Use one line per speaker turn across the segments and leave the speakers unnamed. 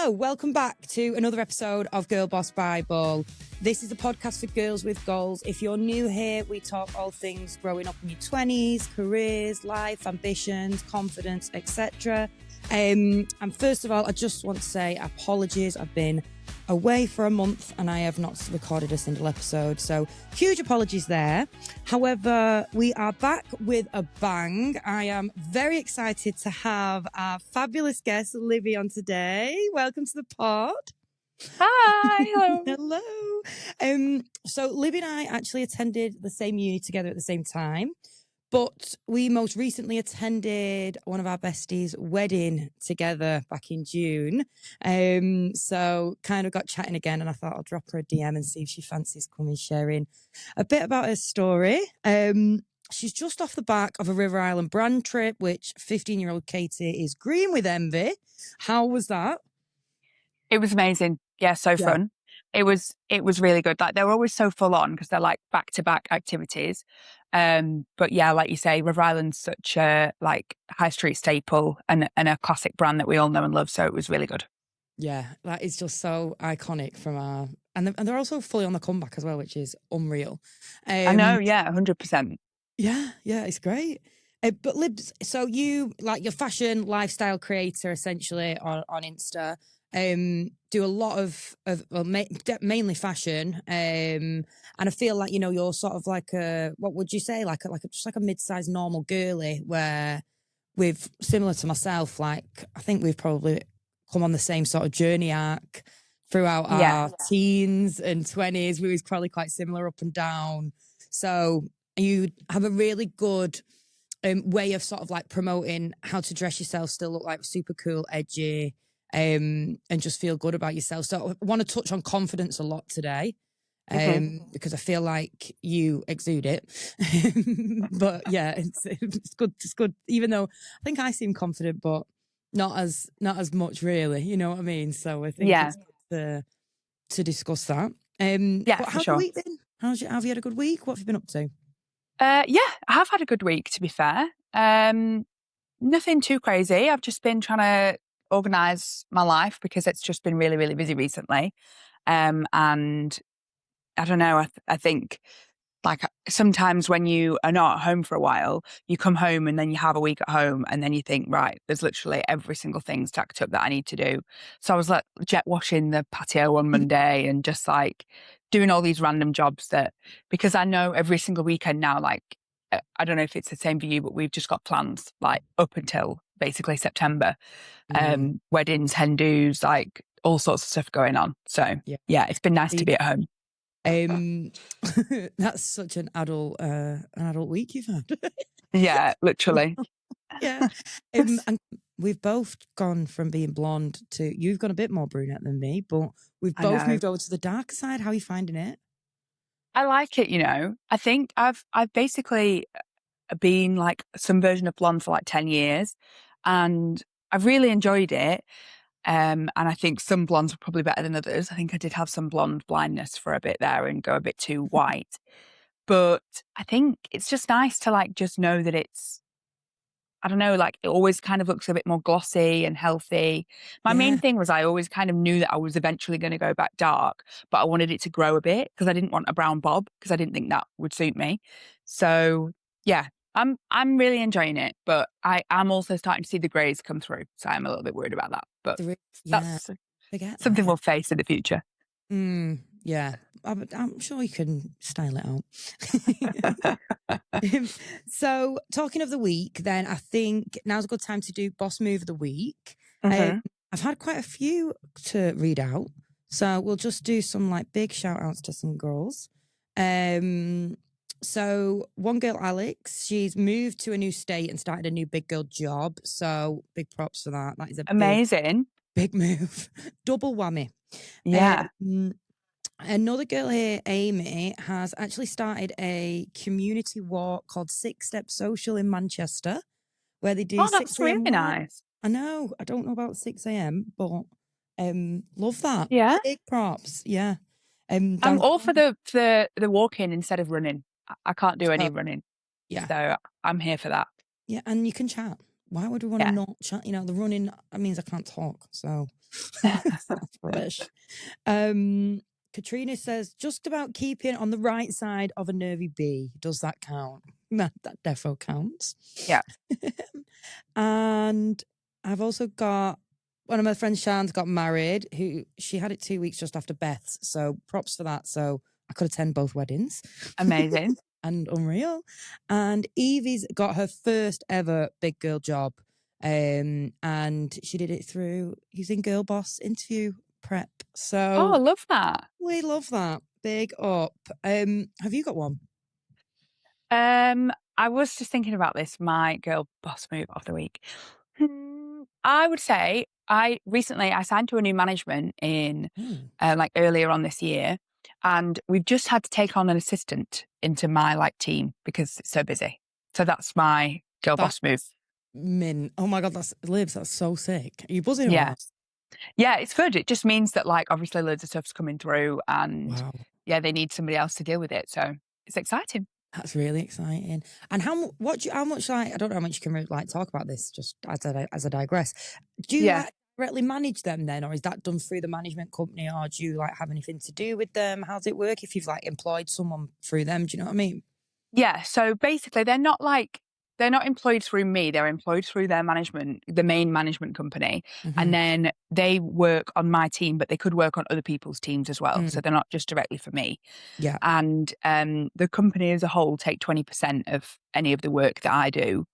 Hello, welcome back to another episode of Girl Boss Bible. This is a podcast for girls with goals. If you're new here, we talk all things growing up in your 20s, careers, life, ambitions, confidence, etc. And first of all, I just want to say apologies. I've been away for a month and I have not recorded a single episode, so huge apologies there. However, we are back with a bang. I am very excited to have our fabulous guest Libby on today. Welcome to the pod.
Hi.
Hello. So Libby and I actually attended the same uni together at the same time, but we most recently attended one of our besties' wedding together back in June. So kind of got chatting again, and I thought I'll drop her a DM and see if she fancies coming sharing a bit about her story. She's just off the back of a River Island brand trip, which 15-year-old Katie is green with envy. How was that?
It was amazing. Yeah, so fun. It was really good. Like, they were always so full on because they're like back-to-back activities. But yeah, like you say, River Island's such a like high street staple and a classic brand that we all know and love. So it was really good.
Yeah, that is just so iconic from our... And they're also fully on the comeback as well, which is unreal.
I know, yeah, 100%.
Yeah, it's great. But Libs, so you, like, your fashion lifestyle creator essentially on Insta, do a lot of mainly fashion, and I feel like, you know, you're sort of like what would you say, just like a mid-sized normal girly, where we've, similar to myself, like I think we've probably come on the same sort of journey arc throughout our teens and 20s. We was probably quite similar up and down. So you have a really good way of sort of like promoting how to dress yourself, still look like super cool, edgy, and just feel good about yourself. So I want to touch on confidence a lot today, because I feel like you exude it. But yeah, it's good. It's good. Even though I think I seem confident, but not as much, really. You know what I mean? So I think it's good to discuss that.
Yeah,
but
for
how's
sure.
the week been? Have you had a good week? What have you been up to?
Yeah, I have had a good week, to be fair. Nothing too crazy. I've just been trying to organise my life because it's just been really, really busy recently. And I don't know, I think like sometimes when you are not at home for a while, you come home and then you have a week at home and then you think, right, there's literally every single thing stacked up that I need to do. So I was like jet washing the patio on Monday and just like doing all these random jobs because I know every single weekend now, like, I don't know if it's the same for you, but we've just got plans like up until basically September, weddings, hen do's, like all sorts of stuff going on. So yeah, it's been nice to be at home.
That's such an adult week you've had.
Yeah, literally.
Yeah. And we've both gone from being blonde to, you've gone a bit more brunette than me, but we've both moved over to the dark side. How are you finding it?
I like it, you know. I think I've basically been like some version of blonde for like 10 years and I've really enjoyed it. And I think some blondes are probably better than others. I think I did have some blonde blindness for a bit there and go a bit too white. But I think it's just nice to like just know that it's, I don't know, like it always kind of looks a bit more glossy and healthy. My main thing was I always kind of knew that I was eventually going to go back dark, but I wanted it to grow a bit because I didn't want a brown bob because I didn't think that would suit me. So yeah, I'm really enjoying it, but I'm also starting to see the greys come through. So I'm a little bit worried about that, but that's something we'll face in the future.
Yeah, I'm sure you can style it out. So talking of the week, then I think now's a good time to do boss move of the week. I've had quite a few to read out, so we'll just do some like big shout outs to some girls. So one girl, Alex, she's moved to a new state and started a new big girl job. So big props for that. That is a
amazing
big move. Double whammy.
Yeah.
Another girl here, Amy, has actually started a community walk called Six Step Social in Manchester, where they do.
Oh, that's really nice.
I know. I don't know about 6 a.m, but love that.
Yeah.
Big props. Yeah.
I'm all for the walking instead of running. I can't do any running. Yeah. So I'm here for that.
Yeah, and you can chat why would we want to
Yeah.
not chat? You know, the running, that means I can't talk. So that's rubbish. Katrina says, just about keeping on the right side of a nervy bee. Does that count? That defo counts.
Yeah.
And I've also got one of my friends, Shan's got married, who she had it 2 weeks just after Beth's. So props for that. So I could attend both weddings.
Amazing.
And unreal. And Evie's got her first ever big girl job. And she did it through using Girl Boss interview prep. So
Oh, I love that.
we love that. Big up. Have you got one?
I was just thinking about this, my girl boss move of the week. I would say I signed to a new management in like earlier on this year, and we've just had to take on an assistant into my like team because it's so busy. So that's my girl boss move.
Oh my God, that's so sick. Are you buzzing on
Yeah.
that?
Yeah, it's good. It just means that like obviously loads of stuff's coming through and
Wow.
yeah, they need somebody else to deal with it. So it's exciting.
That's really exciting. And how much like, I don't know how much you can like talk about this just as I digress. Do you like directly manage them then, or is that done through the management company, or do you like have anything to do with them? How does it work if you've like employed someone through them? Do you know what I mean?
Yeah. So basically they're not employed through me. They're employed through their management, the main management company. And then they work on my team, but they could work on other people's teams as well. So they're not just directly for me.
Yeah.
And the company as a whole take 20% of any of the work that I do.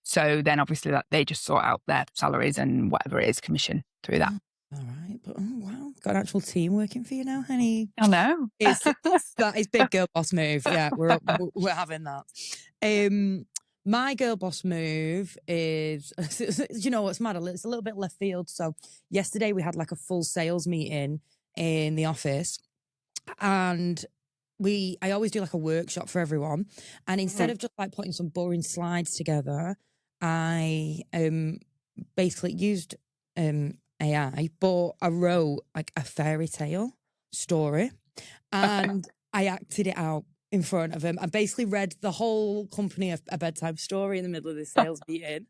So then obviously that they just sort out their salaries and whatever it is, commission through that.
All right. But wow, got an actual team working for you now, honey.
I know.
That is big girl boss move. Yeah, we're having that. My girl boss move is, you know what's mad? It's a little bit left field. So yesterday we had like a full sales meeting in the office, and I always do like a workshop for everyone. And instead of just like putting some boring slides together, I basically used AI, but I wrote like a fairy tale story and I acted it out in front of him. I basically read the whole company a bedtime story in the middle of the sales meeting.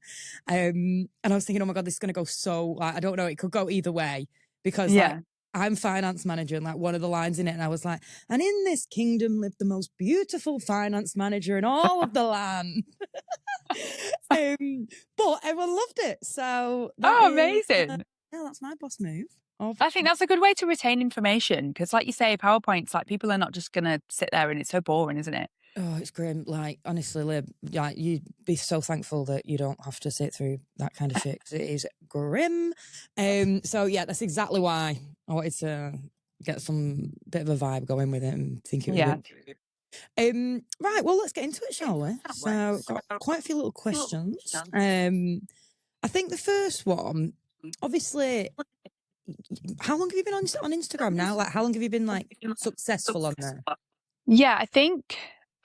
And I was thinking, oh my God, this is going to go so, like, I don't know, it could go either way because like, I'm finance manager and like one of the lines in it, and I was like, and in this kingdom lived the most beautiful finance manager in all of the land. But everyone loved it. So
Amazing.
yeah, that's my boss move.
I think that's a good way to retain information because, like you say, PowerPoints, like people are not just going to sit there and it's so boring, isn't it?
Oh, it's grim. Like, honestly, Lib, like, you'd be so thankful that you don't have to sit through that kind of shit because it is grim. So, yeah, that's exactly why I wanted to get some bit of a vibe going with it and think it was good. Right, well, let's get into it, shall we? So, got quite a few little questions. I think the first one, obviously, how long have you been on Instagram now? Like, how long have you been like successful on there?
Yeah, I think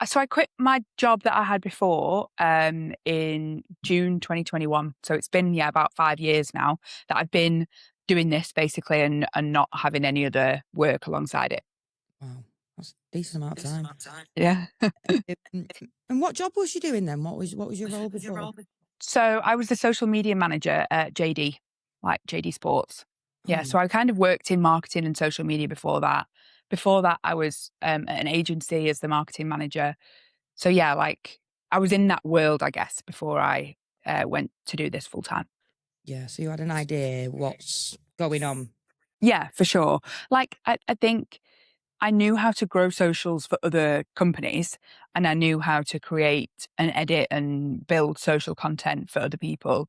so. I quit my job that I had before in June 2021. So it's been about 5 years now that I've been doing this basically and not having any other work alongside it.
Wow, that's a decent amount of time.
Yeah.
And what job was you doing then? What was your role before?
So I was the social media manager at JD, like JD Sports. Yeah. So I kind of worked in marketing and social media before that. Before that, I was at an agency as the marketing manager. So yeah, like I was in that world, I guess, before I went to do this full time.
Yeah. So you had an idea what's going on.
Yeah, for sure. Like I think I knew how to grow socials for other companies and I knew how to create and edit and build social content for other people.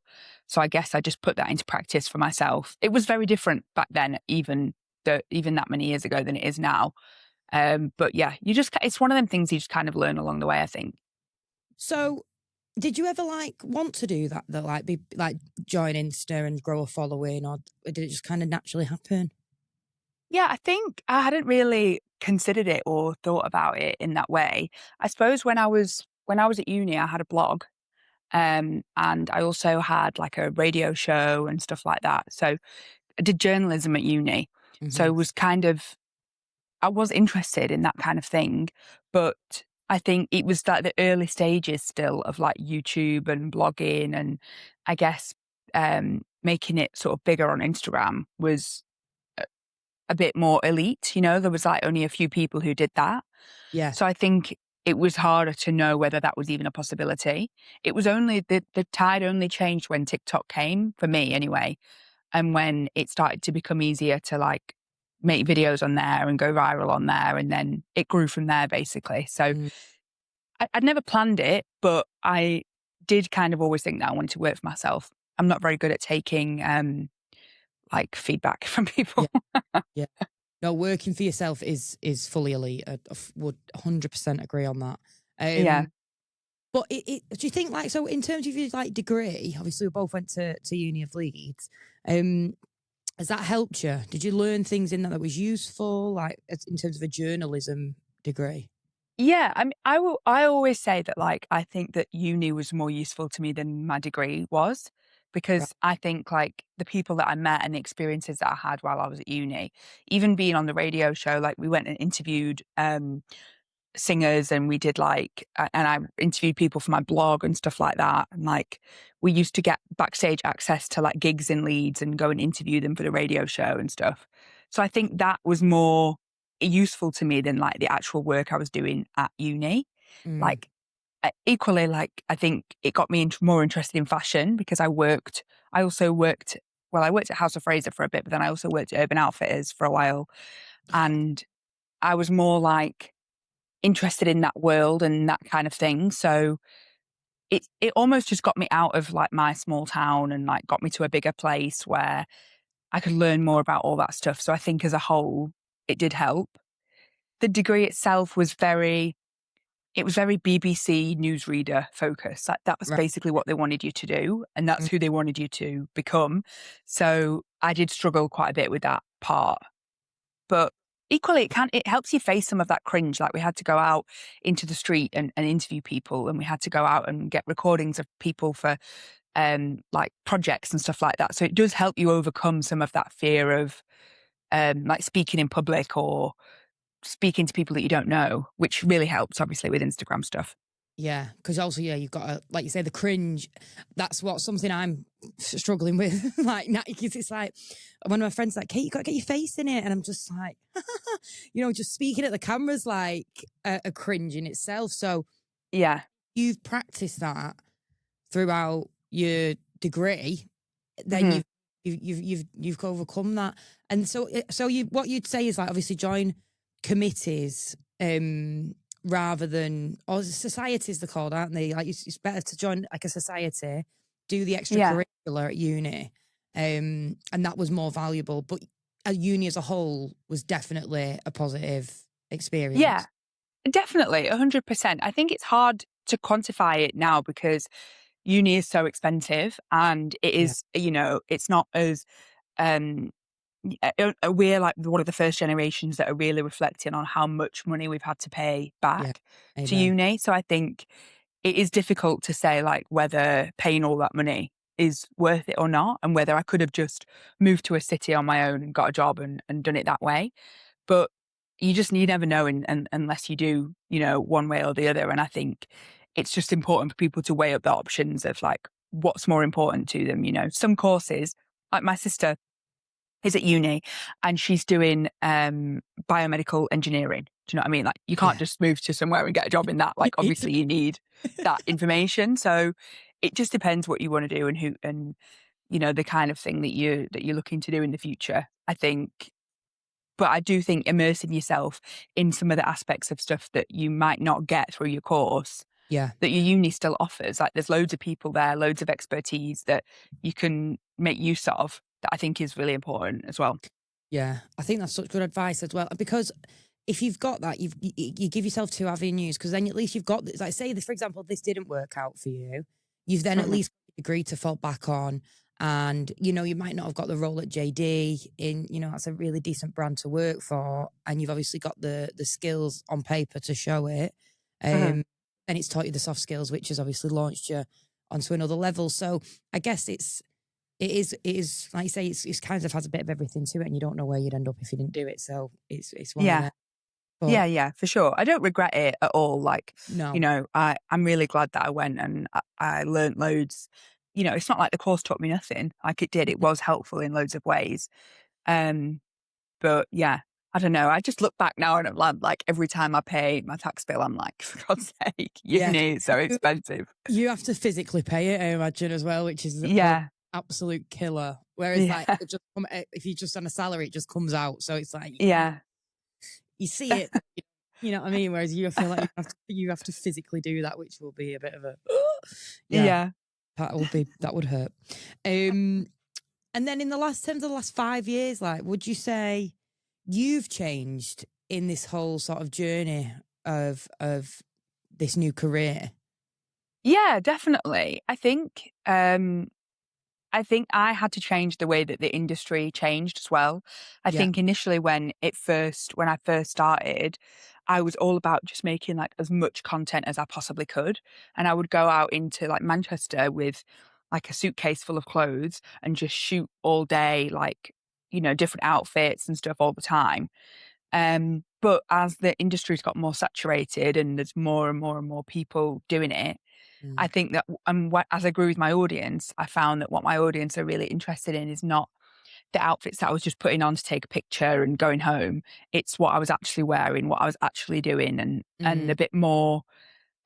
So I guess I just put that into practice for myself. It was very different back then, even that many years ago than it is now. But yeah, it's one of them things you just kind of learn along the way, I think.
So did you ever like want to do that like be like join Insta and grow a following, or did it just kind of naturally happen?
Yeah, I think I hadn't really considered it or thought about it in that way. I suppose when I was at uni, I had a blog, and I also had like a radio show and stuff like that. So I did journalism at uni, so it was I was interested in that kind of thing, but I think it was like the early stages still of like YouTube and blogging, and I guess making it sort of bigger on Instagram was a bit more elite. There was like only a few people who did that.
Yeah.
So I think it was harder to know whether that was even a possibility. It was only the tide only changed when TikTok came, for me anyway, and when it started to become easier to like make videos on there and go viral on there, and then it grew from there basically. So
Mm,
I'd never planned it, but I did kind of always think that I wanted to work for myself. I'm not very good at taking like feedback from people.
yeah. Yeah. No, working for yourself is fully elite. I would 100% agree on that.
Yeah.
But do you think, like, so in terms of your like degree, obviously we both went to Uni of Leeds. Um, has that helped you? Did you learn things in that was useful, like in terms of a journalism degree?
Yeah, I mean, I always say that, like, I think that uni was more useful to me than my degree was,
Right.
because I think, like, the people that I met and the experiences that I had while I was at uni, even being on the radio show, like, we went and interviewed, singers, and we did, like and I interviewed people for my blog and stuff like that, and, like, we used to get backstage access to, like, gigs in Leeds and go and interview them for the radio show and stuff. So I think that was more useful to me than, like, the actual work I was doing at uni.
Mm,
Like, equally, like, I think it got me more interested in fashion because I also worked well, I worked at House of Fraser for a bit, but then I also worked at Urban Outfitters for a while, and I was more, like, interested in that world and that kind of thing. So it almost just got me out of like my small town and like got me to a bigger place where I could learn more about all that stuff. So I think as a whole, it did help. The degree itself was very BBC newsreader focused. Like that was
right.
basically what they wanted you to do, and that's
Mm,
who they wanted you to become. So I did struggle quite a bit with that part. But equally, it helps you face some of that cringe. Like we had to go out into the street and interview people, and we had to go out and get recordings of people for like projects and stuff like that. So it does help you overcome some of that fear of like speaking in public or speaking to people that you don't know, which really helps obviously with Instagram stuff.
yeah, because also, yeah, you've got to, like you say, the cringe. That's what something I'm struggling with. Like, now, because it's like one of my friends like, Kate, you got to get your face in it, and I'm just like, just speaking at the camera's like a cringe in itself. So
Yeah.
you've practiced that throughout your degree, then
Hmm.
you've overcome that. And so you what you'd say is like obviously join committees rather than, or societies they're called, aren't they? Like it's better to join like a society, do the
Yeah.
extracurricular at uni, and that was more valuable. But a uni as a whole was definitely a positive
Yeah.
experience.
Definitely, 100%. I think it's hard to quantify it now because uni is so expensive, and it
Yeah,
is, it's not as um we're like one of the first generations that are really reflecting on how much money we've had to pay
yeah,
back to
amen.
uni. So I think it is difficult to say like whether paying all that money is worth it or not, and whether I could have just moved to a city on my own and got a job and done it that way. But you never know, unless you do, one way or the other. And I think it's just important for people to weigh up the options of like what's more important to them. Some courses, like my sister is at uni and she's doing biomedical engineering. Do you know what I mean? Like you can't
Yeah,
just move to somewhere and get a job in that. Like
it's
obviously you need that information. So it just depends what you want to do and who and the kind of thing that you're looking to do in the future. I think, but I do think immersing yourself in some of the aspects of stuff that you might not get through your course,
yeah.
that your uni still offers. Like there's loads of people there, loads of expertise that you can make use of, that I think is really important as well.
Yeah, I think that's such good advice as well. Because if you've got that, you give yourself two avenues. Because then at least you've got this. Like, say, for example, this didn't work out for you, you've then at
Mhm.
least agreed to fall back on. And you might not have got the role at JD in, that's a really decent brand to work for, and you've obviously got the skills on paper to show it.
Mhm.
Um, and it's taught you the soft skills, which has obviously launched you onto another level. So I guess it is like you say, it's kind of has a bit of everything to it, and you don't know where you'd end up if you didn't do it. So it's one of
Yeah.
them. But
Yeah, for sure. I don't regret it at all. Like,
no.
I'm really glad that I went and I learned loads. It's not like the course taught me nothing. Like it did. It
Mhm.
was helpful in loads of ways. Um, but yeah, I don't know. I just look back now and I'm like every time I pay my tax bill, I'm like, for God's sake,
Yeah.
uni is so
You
expensive.
you have to physically pay it, I imagine, as well, which is an
Yeah,
absolute killer. Whereas, like,
yeah,
it just if you're just on a salary, it just comes out. So it's like
yeah,
you see it, you know what I mean? Whereas you feel like you have to physically do that, which will be a bit of a yeah,
yeah.
that would hurt. Um, and then in terms of the last 5 years, like, would you say you've changed in this whole sort of journey of this new career?
Yeah, definitely. I think I had to change the way that the industry changed as well. I
Yeah.
think initially when I first started, I was all about just making like as much content as I possibly could. And I would go out into like Manchester with like a suitcase full of clothes and just shoot all day, like, different outfits and stuff all the time. But as the industry's got more saturated and there's more and more and more people doing it, I
Mm,
think that as I grew with my audience, I found that what my audience are really interested in is not the outfits that I was just putting on to take a picture and going home. It's what I was actually wearing, what I was actually doing, and
mm,
a bit more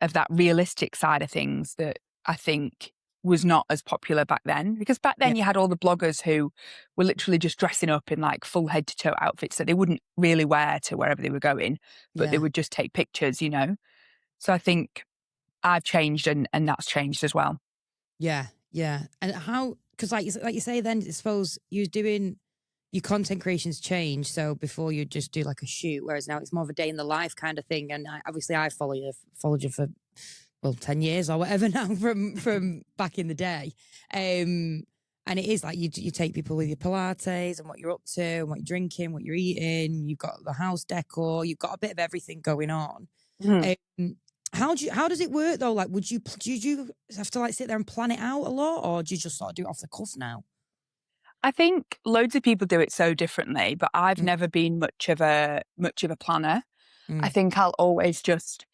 of that realistic side of things that I think was not as popular back then. Because back
yeah,
then you had all the bloggers who were literally just dressing up in like full head to toe outfits that they wouldn't really wear to wherever they were going, but they
yeah,
would just take pictures. So I think I've changed and that's changed as well.
yeah, yeah. And how? Because like you say, then I suppose you're doing your content creations change. So before you just do like a shoot, whereas now it's more of a day in the life kind of thing. And obviously, I followed you for 10 years or whatever now from back in the day. And it is like you take people with your Pilates and what you're up to and what you're drinking, what you're eating. You've got the house decor. You've got a bit of everything going on.
Mhm.
Um, how does it work though? Like, do you have to like sit there and plan it out a lot, or do you just sort of do it off the cuff now?
I think loads of people do it so differently, but I've
Mm,
never been much of a planner. I
mm,
think I'll always just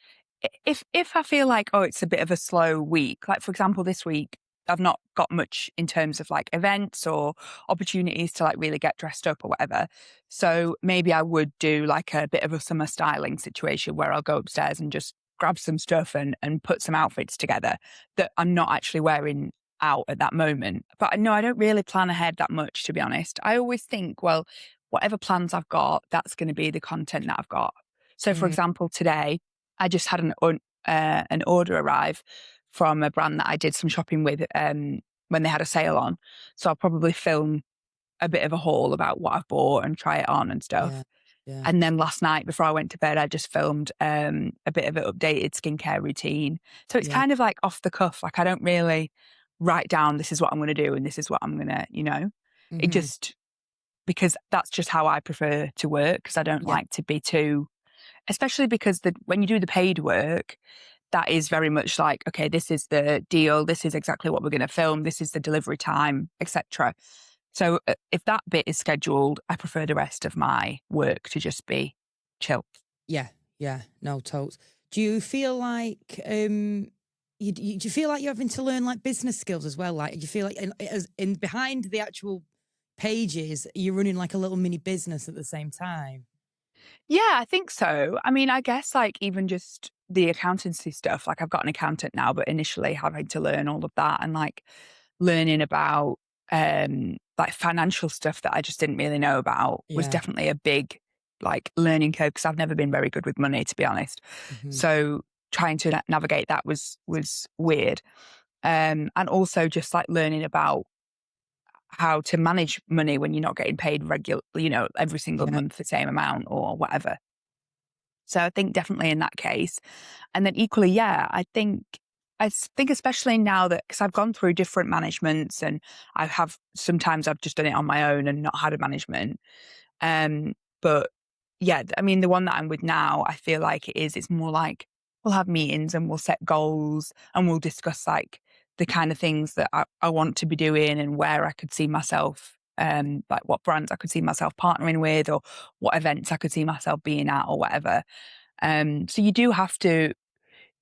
if I feel like, oh, it's a bit of a slow week, like for example, this week, I've not got much in terms of like events or opportunities to like really get dressed up or whatever. So maybe I would do like a bit of a summer styling situation where I'll go upstairs and just grab some stuff and put some outfits together that I'm not actually wearing out at that moment. But no, I don't really plan ahead that much, to be honest. I always think, well, whatever plans I've got, that's going to be the content that I've got. So, for
mm,
example, today I just had an order arrive from a brand that I did some shopping with when they had a sale on. So I'll probably film a bit of a haul about what I've bought and try it on and
yeah,
stuff.
yeah,
And then last night before I went to bed, I just filmed a bit of an updated skincare routine. So it's
yeah.
kind of like off the cuff. Like I don't really write down this is what I'm going to do and this is what I'm going to. It
Hmm.
just because that's just how I prefer to work because I don't
Yeah,
like to be too especially because when you do the paid work, that is very much like, okay, this is the deal, this is exactly what we're going to film, this is the delivery time, etc. So if that bit is scheduled, I prefer the rest of my work to just be chill.
yeah, yeah. No, totes. Do you feel like do you feel like you're having to learn like business skills as well? Like, do you feel like in behind the actual pages, you're running like a little mini business at the same time?
Yeah, I think so. I mean, I guess like even just the accountancy stuff, like I've got an accountant now, but initially having to learn all of that and like learning about like financial stuff that I just didn't really know about was
Yeah.
definitely a big like learning curve because I've never been very good with money to be honest.
Hmm.
So trying to navigate that was weird. And also just like learning about how to manage money when you're not getting paid regular, every single
Yeah.
month the same amount or whatever. So I think definitely in that case. And then equally, yeah, I think especially now that because I've gone through different managements and sometimes I've just done it on my own and not had a management. Um, but yeah, I mean the one that I'm with now, I feel like it's more like we'll have meetings and we'll set goals and we'll discuss like the kind of things that I want to be doing and where I could see myself like what brands I could see myself partnering with, or what events I could see myself being at, or whatever. So you do have to,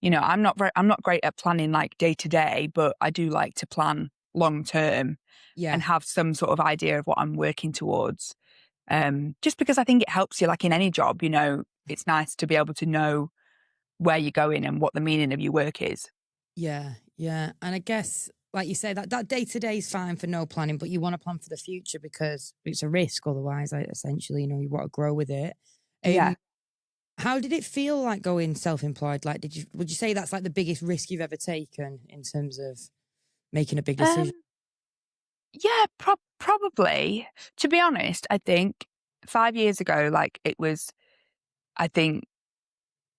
I'm not great at planning like day to day, but I do like to plan long term
Yeah.
and have some sort of idea of what I'm working towards. Just because I think it helps you, like in any job, it's nice to be able to know where you're going and what the meaning of your work is.
Yeah, yeah. And I guess, like you say, that day to day is fine for no planning, but you want to plan for the future because it's a risk otherwise, like, essentially, you want to grow with it.
Yeah.
How did it feel like going self-employed? Like, would you say that's like the biggest risk you've ever taken in terms of making a big decision?
Um, yeah, probably. To be honest, I think 5 years ago, like it was, I think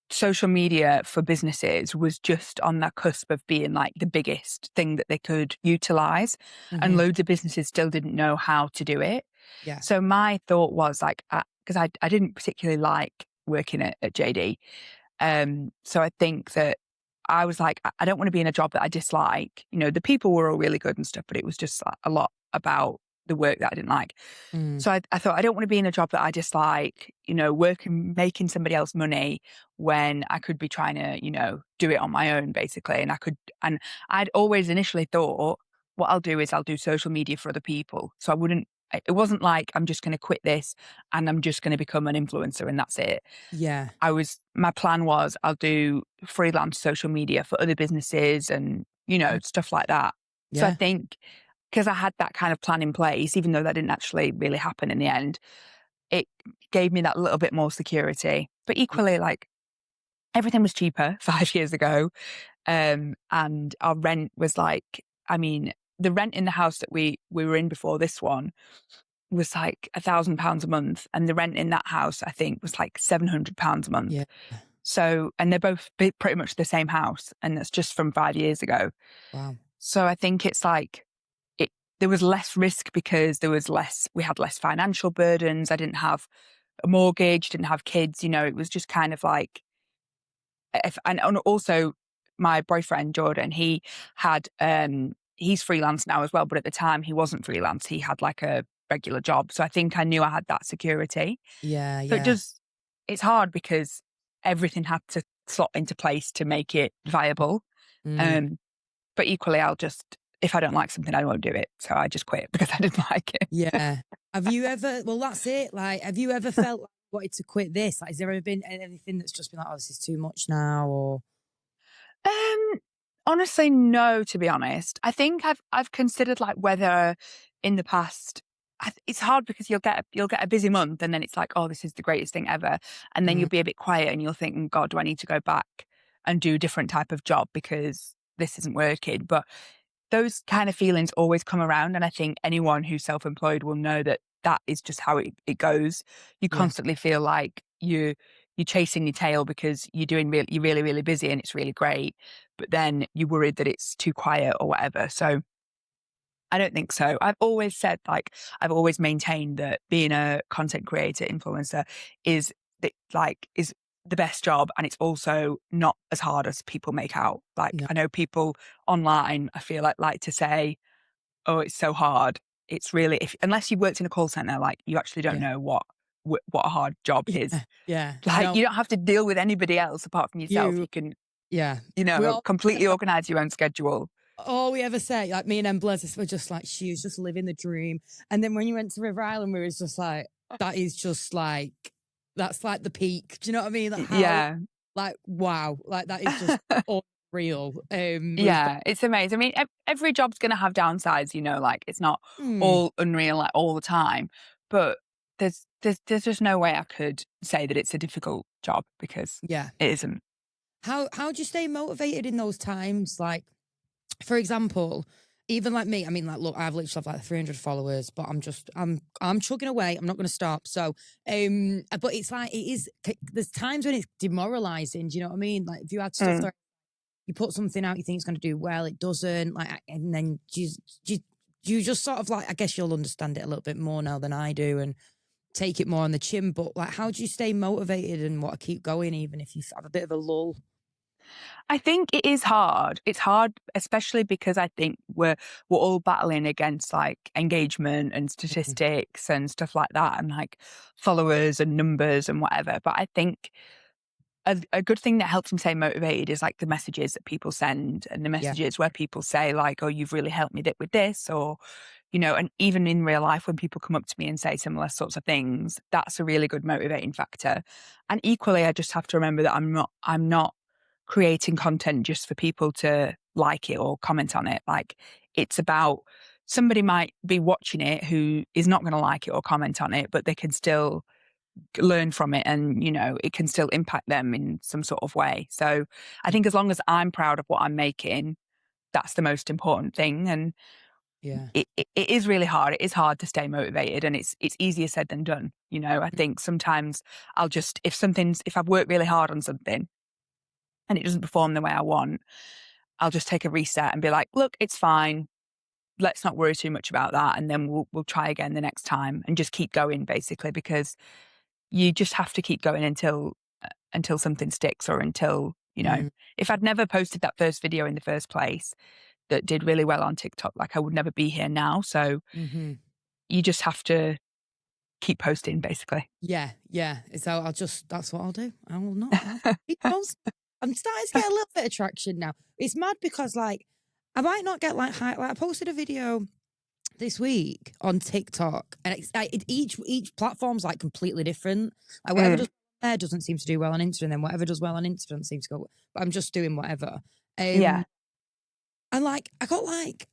social media for businesses was just on that cusp of being like the biggest thing that they could utilize. And
Hmm.
loads of businesses still didn't know how to do it.
Yeah.
So my thought was like, because I didn't particularly like working at JD. So I think that I was like, I don't want to be in a job that I dislike. The people were all really good and stuff, but it was just like, a lot about the work that I didn't like.
Mm.
So I thought, I don't want to be in a job that I dislike, working, making somebody else money when I could be trying to, do it on my own, basically. And I'd always initially thought, what I'll do is I'll do social media for other people. So it wasn't like I'm just going to quit this and I'm just going to become an influencer and that's it.
Yeah.
My plan was I'll do freelance social media for other businesses and,
Mm.
stuff like that. So I
Yeah.
think because I had that kind of plan in place, even though that didn't actually really happen in the end, it gave me that little bit more security. But equally, like everything was cheaper 5 years ago. And our rent was like, I mean, the rent in the house that we were in before this one was like £1,000 a month. And the rent in that house, I think, was like £700 a month.
Yeah.
So, and they're both pretty much the same house. And that's just from 5 years ago.
Wow.
So I think it's like, there was less risk because we had less financial burdens. I didn't have a mortgage, didn't have kids, it was just kind of like, and also my boyfriend, Jordan, he's freelance now as well, but at the time he wasn't freelance. He had like a regular job. So I think I knew I had that security.
Yeah.
So
Yeah.
it's hard because everything had to slot into place to make it viable.
Mm.
Um, but equally, if I don't like something, I won't do it. So I just quit because I didn't like it.
Yeah. Have you ever, well, that's it. Like, have you ever felt like you wanted to quit this? Like, has there ever been anything that's just been like, oh, this is too much now? Or,
Um, Honestly, no, to be honest. I think I've considered like whether in the past it's hard because you'll get a busy month and then it's like, oh, this is the greatest thing ever. And then
mm,
you'll be a bit quiet and you'll think, "Oh, God, do I need to go back and do a different type of job because this isn't working?" But those kind of feelings always come around. And I think anyone who's self-employed will know that that is just how it goes. You
yeah.
constantly feel like you're chasing your tail because you're really, really busy and it's really great. But then you're worried that it's too quiet or whatever. So I don't think so. I've always maintained that being a content creator, influencer is the best job, and it's also not as hard as people make out. Like
No.
I know people online, I feel like to say, "Oh, it's so hard." It's really unless you've worked in a call center, like you actually don't
Yeah.
know what a hard job is.
Yeah. Yeah.
Like
No,
you don't have to deal with anybody else apart from yourself.
you,
You can,
yeah. We all,
completely organize your own schedule.
all we ever say, like me and Em Blizzard, were just like, she was just living the dream. And then when you went to River Island, we was just like, that is just like, that's like the peak. Do you know what I mean? Like how,
Yeah.
like, wow, like that is just unreal. We've got,
Yeah, it's amazing. I mean, every job's going to have downsides, like it's not
mm,
all unreal like all the time, but there's just no way I could say that it's a difficult job because
yeah.
it isn't.
How do you stay motivated in those times? Like, for example, even like me, I mean, like, look, I've literally have like 300 followers, but I'm chugging away. I'm not going to stop. So, but it's like, there's times when it's demoralizing. Do you know what I mean? Like, if you had stuff
Mm.
that you put something out, you think it's going to do well, it doesn't, like, and then you just sort of like, I guess you'll understand it a little bit more now than I do and take it more on the chin. But like, how do you stay motivated and want to keep going, even if you have a bit of a lull?
I think it is hard. It's hard, especially because I think we're all battling against like engagement and
Mhm.
statistics and stuff like that, and like followers and numbers and whatever. But I think a good thing that helps me stay motivated is like the messages that people send, and the
Yeah.
messages where people say like, "Oh, you've really helped me with this," or and even in real life when people come up to me and say similar sorts of things, that's a really good motivating factor. And equally, I just have to remember that I'm not creating content just for people to like it or comment on it. Like, it's about somebody might be watching it who is not going to like it or comment on it, but they can still learn from it, and it can still impact them in some sort of way. So I think as long as I'm proud of what I'm making, that's the most important thing. And
Yeah.
it is really hard. It is hard to stay motivated, and it's easier said than done. I think sometimes I'll just, if I've worked really hard on something and it doesn't perform the way I want, I'll just take a reset and be like, look, it's fine. Let's not worry too much about that, and then we'll try again the next time, and just keep going, basically, because you just have to keep going until something sticks, or until
Mm.
if I'd never posted that first video in the first place that did really well on TikTok, like, I would never be here now. So
Hmm.
you just have to keep posting, basically.
Yeah, yeah. So that's what I'll do. I will not. I'll keep posting. I'm starting to get a little bit of traction now. It's mad because like I might not get like high. Like I posted a video this week on TikTok, and each platform's like completely different. Like whatever
Mm,
does there doesn't seem to do well on Insta, and then whatever does well on Insta doesn't seem to go. But I'm just doing whatever.
yeah,
And like I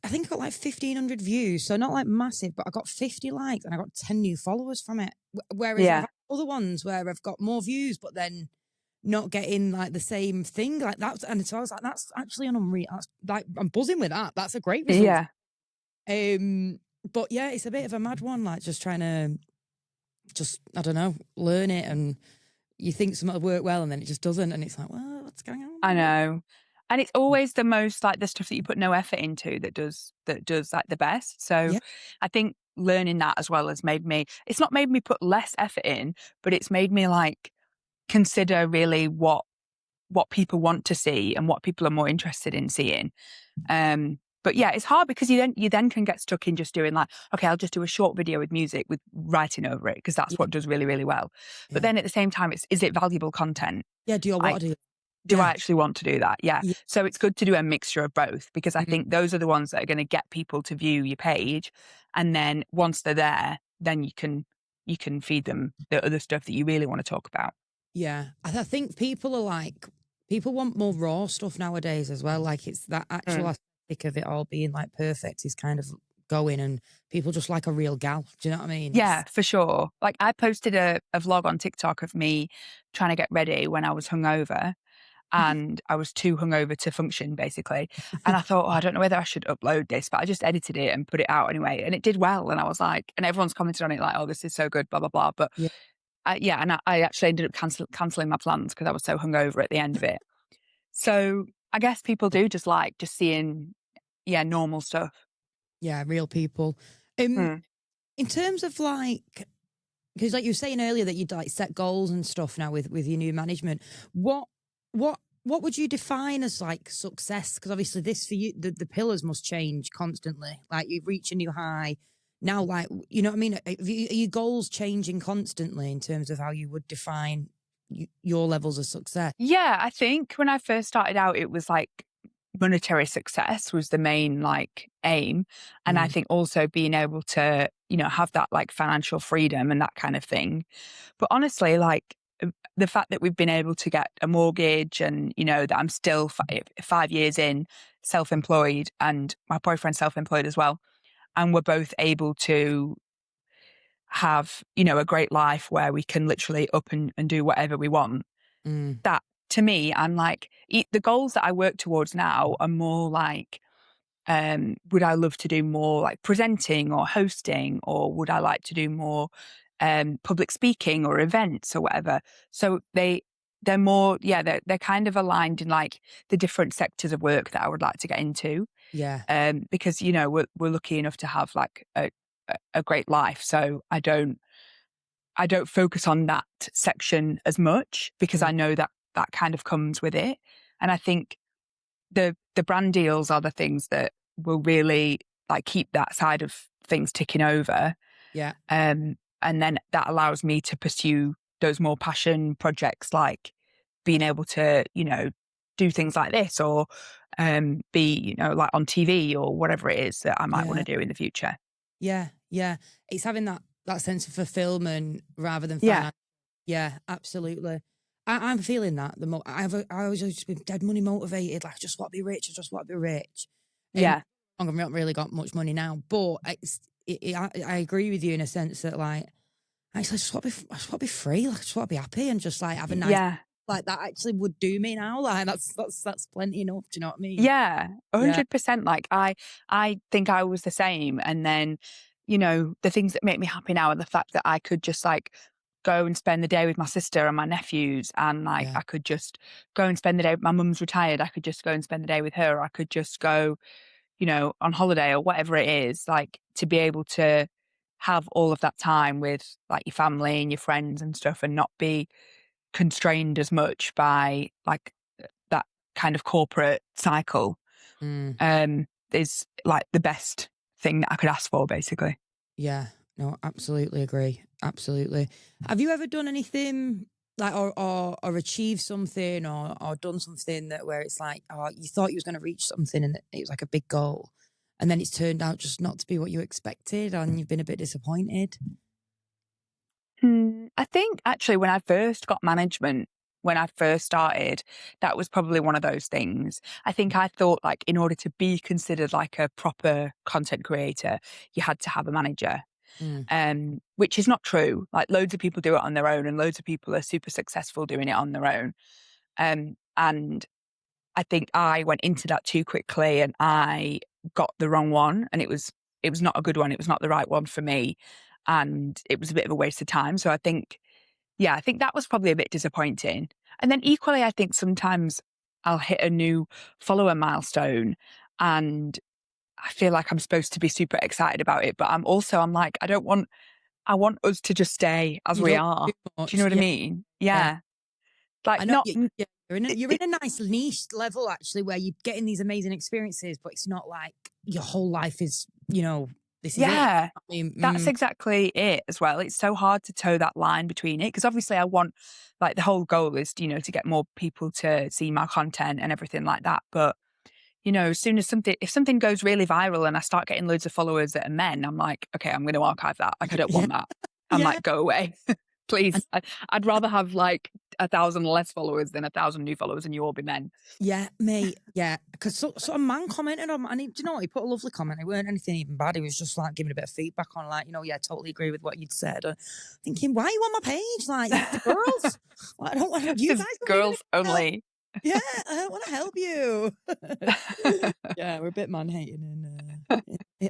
think I got like 1,500 views, so not like massive, but I got 50 likes and I got 10 new followers from it. Whereas I've
yeah,
had other ones where I've got more views, but then not getting like the same thing like that. And so I was like, that's actually an unreal. That's, like I'm buzzing with that. That's a great result.
yeah.
But yeah, it's a bit of a mad one. Like just trying to I don't know, learn it, and you think something will work well, and then it just doesn't, and it's like, well, what's going
I
on?
know. And it's always the most, like, the stuff that you put no effort into that does like the best. So
Yeah,
I think learning that as well has made me, it's not made me put less effort in, but it's made me like consider really what people want to see and what people are more interested in seeing. But yeah, it's hard because you then can get stuck in just doing like, okay, I'll just do a short video with music with writing over it because that's
yeah,
what does really, really well. But
yeah,
then at the same time, is it valuable content?
yeah. Do you
Like,
want to do?
do I
Yeah,
actually want to do that? Yeah.
yeah.
So it's good to do a mixture of both, because I
Mm.
think those are the ones that are going to get people to view your page. And then once they're there, then you can feed them the other stuff that you really want to talk about.
Yeah, I think people are like people want more raw stuff nowadays as well. Like it's that actual
Mm.
aesthetic of it all being like perfect is kind of going, and people just like a real gal. Do you know what I mean?
Yeah, for sure. Like, I posted a vlog on TikTok of me trying to get ready when I was hungover, and I was too hungover to function, basically. And I thought, oh, I don't know whether I should upload this, but I just edited it and put it out anyway. And it did well. And I was like, and everyone's commented on it like, oh, this is so good, blah, blah, blah. But
Yeah,
yeah, and I actually ended up cancelling my plans because I was so hungover at the end of it. So I guess people do just like just seeing, yeah, normal stuff.
yeah, real people. Um,
Mm.
in terms of like, because like you were saying earlier that you'd like set goals and stuff now with your new management. What what would you define as like success? Because obviously this for you, the pillars must change constantly. Like you've reached a new high now. Like you know what I mean? Are your goals changing constantly in terms of how you would define your levels of success?
Yeah, I think when I first started out, it was like monetary success was the main like aim. And I
Mm,
think also being able to, have that like financial freedom and that kind of thing. But honestly, like, the fact that we've been able to get a mortgage, and, that I'm still 5 years in, self-employed, and my boyfriend's self-employed as well. And we're both able to have, a great life where we can literally up and do whatever we want.
mm,
That, to me, I'm like, the goals that I work towards now are more like, would I love to do more like presenting or hosting, or would I like to do more public speaking or events or whatever? So they're more, yeah, they're kind of aligned in like the different sectors of work that I would like to get into.
yeah,
Because we're lucky enough to have like a great life, so I don't focus on that section as much, because
mm,
I know that that kind of comes with it. And I think the brand deals are the things that will really like keep that side of things ticking over.
Yeah.
And then that allows me to pursue those more passion projects, like being able to, do things like this, or be, like on TV or whatever it is that I might want
Yeah.
to do in the future.
Yeah. Yeah. It's having that sense of fulfillment rather than
Yeah.
financial. Yeah, absolutely. I'm feeling that I always just been dead money motivated. Like, I just want to be rich. I just want to be rich.
Yeah.
I've not really got much money now, but I agree with you in a sense that, like, I just want to be free. Like, I just want to be happy and just like have a nice,
Yeah.
like, that actually would do me now. Like, that's plenty enough. Do you know what I mean?
Yeah,
Yeah,
100%. Like I think I was the same. And then, the things that make me happy now are the fact that I could just like go and spend the day with my sister and my nephews. And like,
yeah,
I could just go and spend the day. My mum's retired. I could just go and spend the day with her. I could just go, on holiday or whatever it is, like to be able to have all of that time with like your family and your friends and stuff and not be constrained as much by like that kind of corporate cycle
mm,
is like the best thing that I could ask for, basically.
yeah. No, absolutely agree. Absolutely. Have you ever done anything like, or achieved something, or done something that where it's like, oh, you thought you was going to reach something and it was like a big goal, and then it's turned out just not to be what you expected, and you've been a bit disappointed?
I think actually when I first got management, when I first started, that was probably one of those things. I think I thought like in order to be considered like a proper content creator, you had to have a manager.
Mm,
Which is not true. Like loads of people do it on their own and loads of people are super successful doing it on their own. And I think I went into that too quickly and I got the wrong one, and it was not a good one. It was not the right one for me. And it was a bit of a waste of time. So I think that was probably a bit disappointing. And then equally, I think sometimes I'll hit a new follower milestone and I feel like I'm supposed to be super excited about it. But I'm like, I want us to just stay as
you
we
don't
are.
do
Do you know
much.
what I
Yeah,
mean?
yeah.
Yeah. Like
I know.
not,
Yeah, you're in a nice niche level actually, where you're getting these amazing experiences, but it's not like your whole life is, this is it.
yeah.
I mean,
That's exactly it as well. It's so hard to toe that line between it because obviously I want, like, the whole goal is, to get more people to see my content and everything like that. But, as soon as if something goes really viral and I start getting loads of followers that are men, I'm like, okay, I'm going to archive that. Like, I don't
yeah,
want that. I'm
yeah.
like, go away.
And
Please. I'd rather have like 1,000 less followers than 1,000 new followers and you all be men.
yeah, mate, yeah. Because a man commented on, and do you know what? He put a lovely comment. It weren't anything even bad. He was just like giving a bit of feedback on, like, yeah, totally agree with what you'd said. Thinking, why are you on my page? Like, it's the girls. Like, I don't want you
It's
guys don't do
girls
anything else.
only.
Yeah, I don't want to help you. Yeah, we're a bit man hating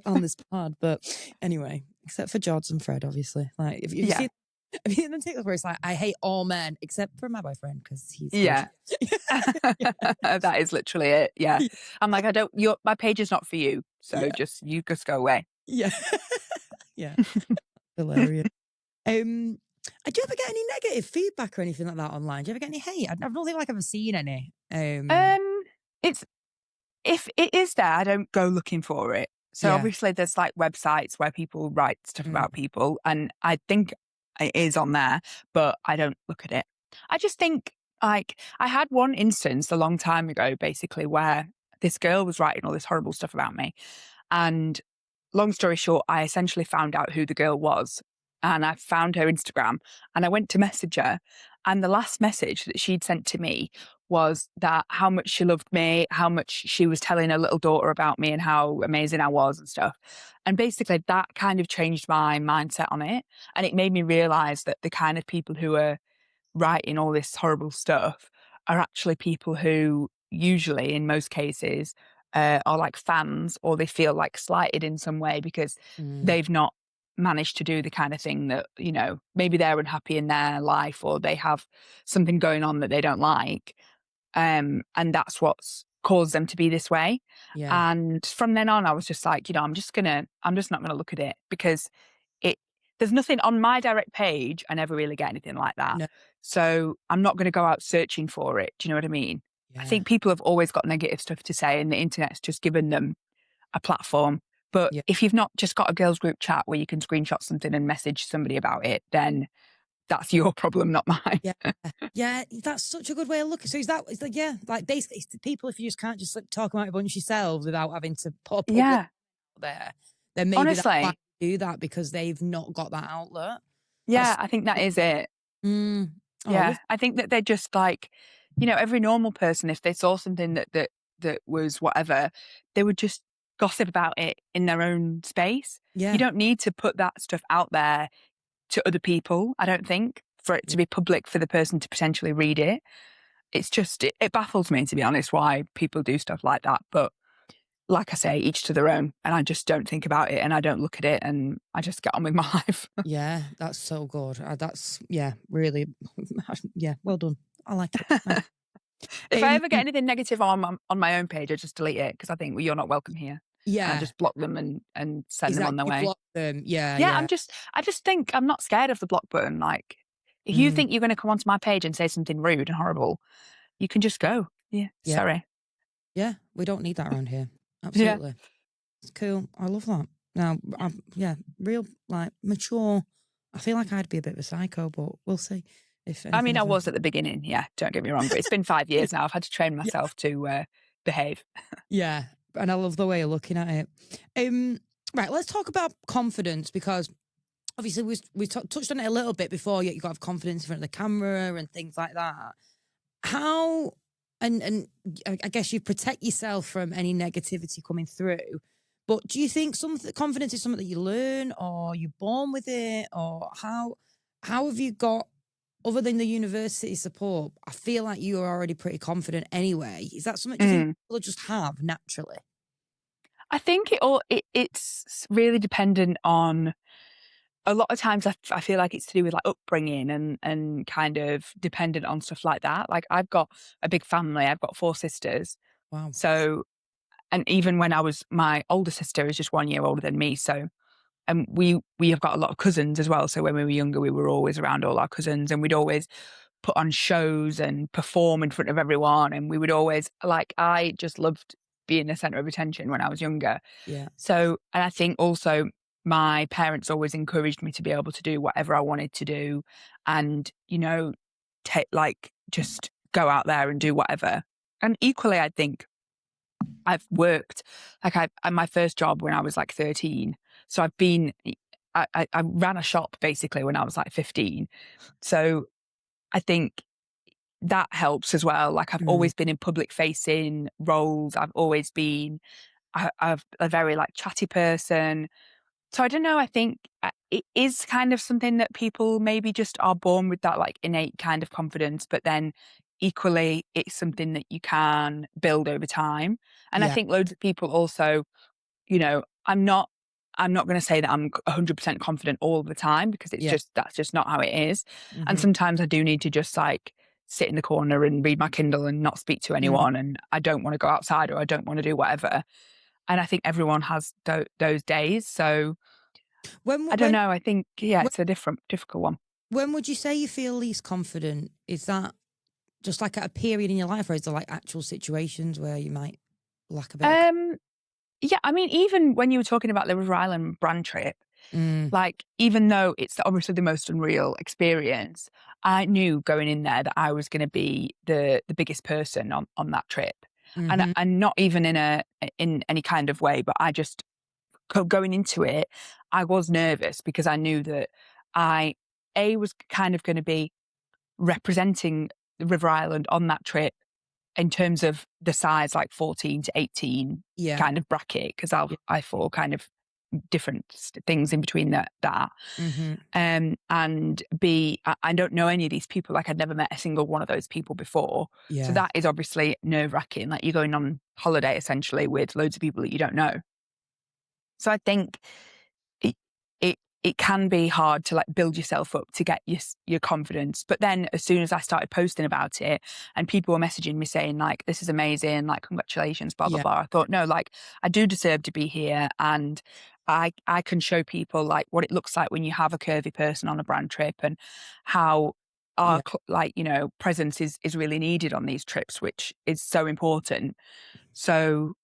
on this pod, but anyway, except for George and Fred, obviously. Like, if you
Yeah.
see, if you TikTok where it's like, I hate all men except for my boyfriend because he's
Yeah.
gorgeous.
That is literally it. Yeah. I'm like, my page is not for you. So
Yeah,
you just go away.
yeah, yeah, hilarious. Do you ever get any negative feedback or anything like that online? Do you ever get any hate? I don't think like I've ever seen any.
Um, it's, if it is there, I don't go looking for it. So
Yeah,
obviously there's like websites where people write stuff
mm,
about people and I think it is on there, but I don't look at it. I just think like I had one instance a long time ago, basically, where this girl was writing all this horrible stuff about me. And long story short, I essentially found out who the girl was and I found her Instagram and I went to message her. And the last message that she'd sent to me was that how much she loved me, how much she was telling her little daughter about me and how amazing I was and stuff. And basically that kind of changed my mindset on it. And it made me realize that the kind of people who are writing all this horrible stuff are actually people who usually, in most cases, are like fans or they feel like slighted in some way because
mm,
they've not managed to do the kind of thing that, maybe they're unhappy in their life or they have something going on that they don't like. And that's what's caused them to be this way.
yeah,
And from then on, I was just like, I'm just not gonna look at it because it there's nothing on my direct page. I never really get anything like that.
no,
So I'm not gonna go out searching for it. Do you know what I mean? I
Yeah.
think people have always got negative stuff to say, and the internet's just given them a platform. But
Yeah.
if you've not just got a girls' group chat where you can screenshot something and message somebody about it, then that's your problem, not mine.
Yeah. Yeah. That's such a good way of looking. So is like, yeah, like basically it's the people, if you just can't just like talk about a bunch yourselves without having to put a public
Yeah,
there, then maybe that's why
honestly.
they do that, because they've not got that outlet.
Yeah,
That's
I think that is it.
mm, oh, I
Yeah,
love
I think that they're just like, every normal person, if they saw something that was whatever, they would just gossip about it in their own space. You
yeah.
don't need to put that stuff out there to other people, I don't think, for it
Yeah.
to be public for the person to potentially read it. It's just, it baffles me, to be honest, why people do stuff like that. But like I say, each to their own. And I just don't think about it and I don't look at it and I just get on with my life.
Yeah, that's so good. That's yeah, really. Yeah, well done. I like it.
If I ever get
Um,
anything negative on my own page, I just delete it because I think, well, you're not welcome here. And I
yeah,
just block them and send
is
them
that
on their
you
way.
block them? Yeah,
Yeah,
yeah.
I just think I'm not scared of the block button. Like, if you
Mm,
think you're going to come onto my page and say something rude and horrible, you can just go. Yeah,
yeah,
sorry.
yeah. We don't need that around here.
Yeah.
Absolutely, it's cool. I love that. Now, yeah, real like mature. I feel like I'd be a bit of a psycho, but we'll see if
I mean,
anything
I
ever.
was at the beginning. Yeah, don't get me wrong, but it's been 5 years now. I've had to train
Yeah,
myself to behave.
yeah, and I love the way you're looking at it. Right, let's talk about confidence, because obviously we touched on it a little bit before. You got to have confidence in front of the camera and things like that. How and I guess you protect yourself from any negativity coming through. But do you think some confidence is something that you learn, or you're born with it, or how have you got, other than the university support? I feel like you are already pretty confident anyway. Is that something, do you think
Mm.
people just have naturally?
I think it's really dependent on. A lot of times I feel like it's to do with like upbringing and kind of dependent on stuff like that. Like I've got a big family. I've got 4 sisters.
Wow.
So, and even when my older sister is just 1 year older than me. So, and we have got a lot of cousins as well. So when we were younger, we were always around all our cousins and we'd always put on shows and perform in front of everyone. And we would always, like, I just loved being the center of attention when I was younger.
Yeah.
So, and I think also my parents always encouraged me to be able to do whatever I wanted to do and, take like just go out there and do whatever. And equally, I think I've worked like I my first job when I was like 13. So I've been, I ran a shop basically when I was like 15. So I think that helps as well. Like I've
Mm,
always been in public facing roles. I've always been, I've a very like chatty person. So I don't know. I think it is kind of something that people maybe just are born with, that like innate kind of confidence, but then equally it's something that you can build over time. And I
yeah.
think loads of people also, you know, I'm not I'm not going to say that I'm 100% confident all the time because
Yeah.
that's just not how it is. And
Hmm.
sometimes I do need to just like sit in the corner and read my Kindle and not speak to
Mm.
anyone. And I don't want to go outside or I don't want to do whatever. And I think everyone has those days. So
When
I don't
when
know. I think, yeah,
when
it's a difficult one.
when would you say you feel least confident? Is that just like at a period in your life, or is there like actual situations where you might lack a bit of?
Um, yeah, I mean, even when you were talking about the River Island brand trip,
Mm,
like, even though it's obviously the most unreal experience, I knew going in there that I was going to be the biggest person on that trip,
mm-hmm.
and not even in any kind of way, but I just going into it, I was nervous because I knew that I was kind of going to be representing the River Island on that trip in terms of the size, like 14 to 18
Yeah.
kind of bracket, because
Yeah.
I fall kind of different things in between that.
Mm-hmm.
And B, I don't know any of these people. Like I'd never met a single one of those people before. So
Yeah.
that is obviously nerve wracking. Like you're going on holiday essentially with loads of people that you don't know. So I think it it can be hard to like build yourself up to get your confidence. But then as soon as I started posting about it and people were messaging me saying like, this is amazing, like congratulations, blah, blah,
Yeah.
blah. I thought, no, like I do deserve to be here. And I can show people like what it looks like when you have a curvy person on a brand trip and how our
Yeah.
like, you know, presence is really needed on these trips, which is so important. So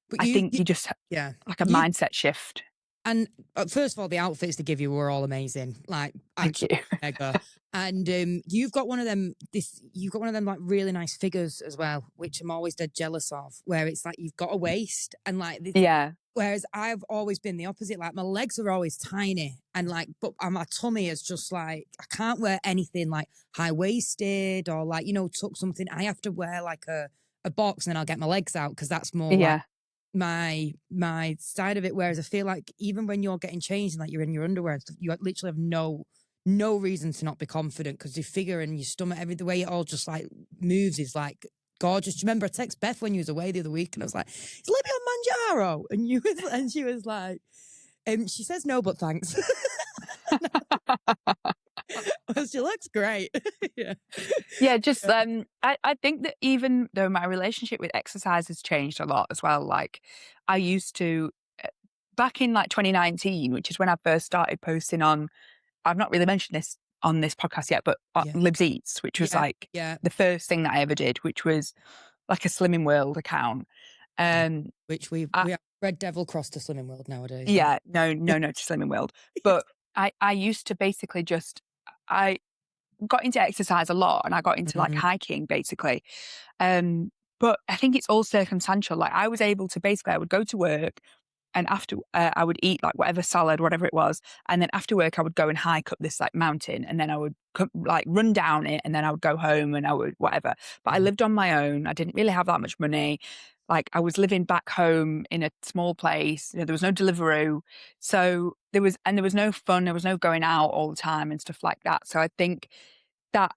But
I think you just
yeah,
like a
you
mindset shift.
and first of all, the outfits they give you were all amazing, like
Thank you.
actually mega. And you've got one of them. You've got one of them like really nice figures as well, which I'm always dead jealous of. Where it's like you've got a waist and like this.
Yeah.
Whereas I've always been the opposite. Like my legs are always tiny and like, but my tummy is just like I can't wear anything like high waisted or like tuck something. I have to wear like a box and then I'll get my legs out because that's more like
Yeah.
my side of it. Whereas I feel like even when you're getting changed and like you're in your underwear and stuff, you literally have no reason to not be confident because your figure and your stomach, the way it all just like moves is like gorgeous. Do you remember I text Beth when you was away the other week and I was like, "Is Libby on Manjaro?" And she was like, she says no, but thanks. She looks great. Yeah.
Yeah, just I think that even though my relationship with exercise has changed a lot as well, like I used to back in like 2019, which is when I first started posting on, I've not really mentioned this on this podcast yet, but
Yeah.
Libs Eats, which was
Yeah.
like
Yeah.
the first thing that I ever did, which was like a Slimming World account.
Yeah.
Um
Which we
I,
have Red Devil crossed to Slimming World nowadays. But
yeah, no to Slimming World. But I used to basically just I got into exercise a lot and I got into like
Mhm.
hiking basically. But I think it's all circumstantial. Like I was able to basically, I would go to work and after I would eat like whatever salad, whatever it was, and then after work I would go and hike up this like mountain, and then I would like run down it, and then I would go home and I would whatever. But I
Yeah.
lived on my own. I didn't really have that much money. Like I was living back home in a small place. You know, there was no Deliveroo, so there was no fun. There was no going out all the time and stuff like that. So I think that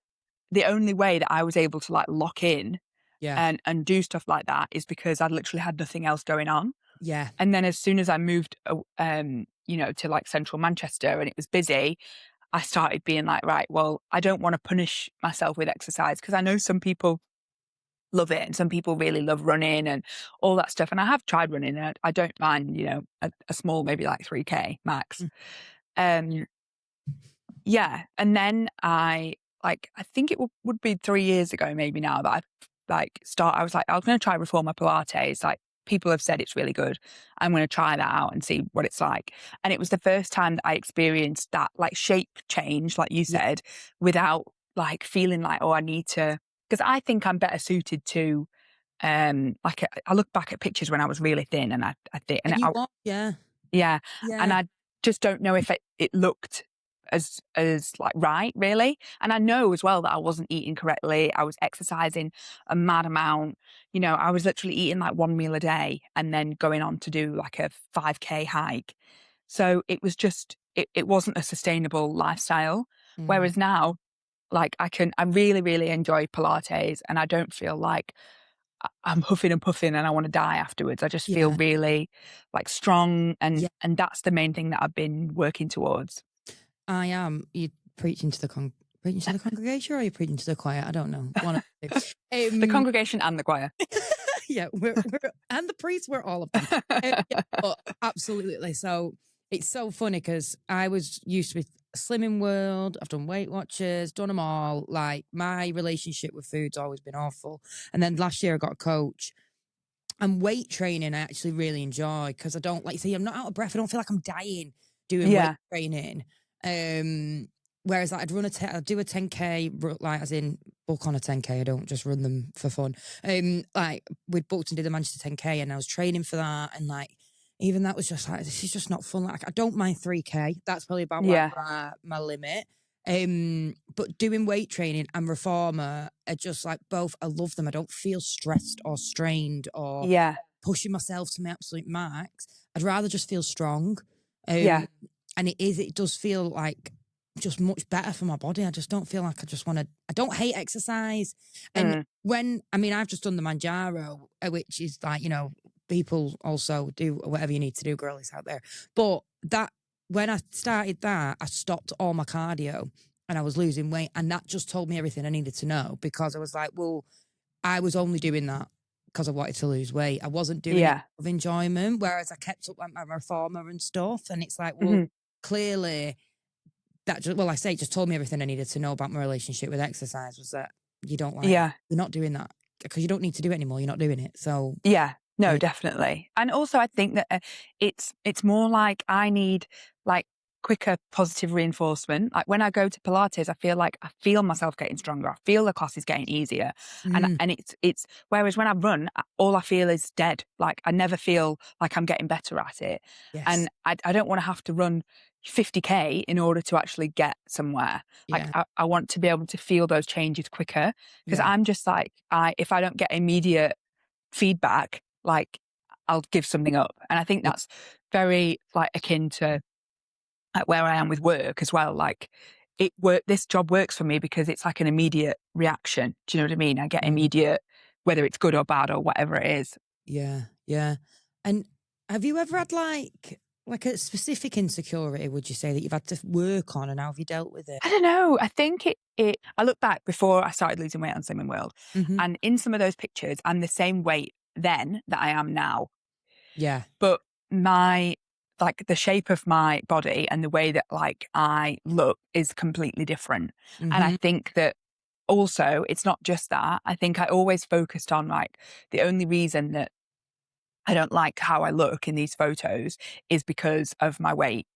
the only way that I was able to like lock in
Yeah.
and do stuff like that is because I literally had nothing else going on.
Yeah.
And then as soon as I moved, you know, to like central Manchester and it was busy, I started being like, right, well, I don't want to punish myself with exercise because I know some people love it and some people really love running and all that stuff. And I have tried running and I don't mind, you know, a small, maybe like 3K max.
Mm.
Um, yeah. And then I think it would be 3 years ago, maybe now that I was like, I was going to try Reformer Pilates. Like people have said it's really good. I'm going to try that out and see what it's like. And it was the first time that I experienced that like shape change, like you
Yeah.
said, without like feeling like, oh, I need to, because I think I'm better suited to, I look back at pictures when I was really thin and I think,
And you want, yeah.
yeah, and
Yeah.
I just don't know if it looked as like right really. And I know as well that I wasn't eating correctly. I was exercising a mad amount. You know, I was literally eating like one meal a day and then going on to do like a 5K hike. So it was just it wasn't a sustainable lifestyle.
Mm.
Whereas now, like I really, really enjoy Pilates and I don't feel like I'm huffing and puffing and I want to die afterwards. I just feel
Yeah.
really like strong
Yeah.
and that's the main thing that I've been working towards.
I am. You preaching to the congregation or are you preaching to the choir? I don't know. One of the two.
The congregation and the choir.
Yeah, we're and the priests were all of them. Yeah, but absolutely. So it's so funny because I was used to Slimming World. I've done Weight Watchers, done them all. Like my relationship with food's always been awful. And then last year I got a coach. And weight training I actually really enjoy because I don't like see I'm not out of breath. I don't feel like I'm dying doing weight
Yeah.
training. Whereas like I'd do a 10K like as in book on a 10K. I don't just run them for fun. Like we'd booked and did the Manchester 10K and I was training for that and like even that was just like this is just not fun. Like I don't mind 3K. That's probably about like
Yeah.
my limit. But doing weight training and reformer are just like both. I love them. I don't feel stressed or strained or
Yeah.
pushing myself to my absolute max. I'd rather just feel strong.
Yeah.
And it does feel like just much better for my body. I just don't feel like I just want to, I don't hate exercise. And
Mm.
I've just done the Manjaro, which is like, people also do whatever you need to do, girlies out there. But when I started that, I stopped all my cardio and I was losing weight. And that just told me everything I needed to know because I was like, well, I was only doing that because I wanted to lose weight. I wasn't doing it
Yeah.
of enjoyment, whereas I kept up like my reformer and stuff. And it's like, well,
Mhm.
clearly well, I say it just told me everything I needed to know about my relationship with exercise, was that you don't like,
Yeah.
you're not doing that because you don't need to do it anymore. You're not doing it. So,
Yeah. No,
it,
definitely. And also I think that it's more like I need like quicker positive reinforcement. Like when I go to Pilates, I feel myself getting stronger. I feel the class is getting easier.
mm,
And it's whereas when I run, all I feel is dead. Like I never feel like I'm getting better at it.
yes.
And I don't want to have to run 50K in order to actually get somewhere. Like
Yeah.
I want to be able to feel those changes quicker because
Yeah.
I'm just like if I don't get immediate feedback, like I'll give something up. And I think
Yeah.
that's very like akin to like where I am with work as well. Like this job works for me because it's like an immediate reaction. Do you know what I mean? I get
Mm,
immediate, whether it's good or bad or whatever it is.
yeah. Yeah. And have you ever had like a specific insecurity, would you say, that you've had to work on, and how have you dealt with it?
I don't know. I think I look back before I started losing weight on Slimming World,
Hmm.
and in some of those pictures, I'm the same weight then that I am now.
Yeah.
But the shape of my body and the way that like I look is completely different. And I
Hmm.
think that also it's not just that. I think I always focused on like the only reason that I don't like how I look in these photos is because of my weight.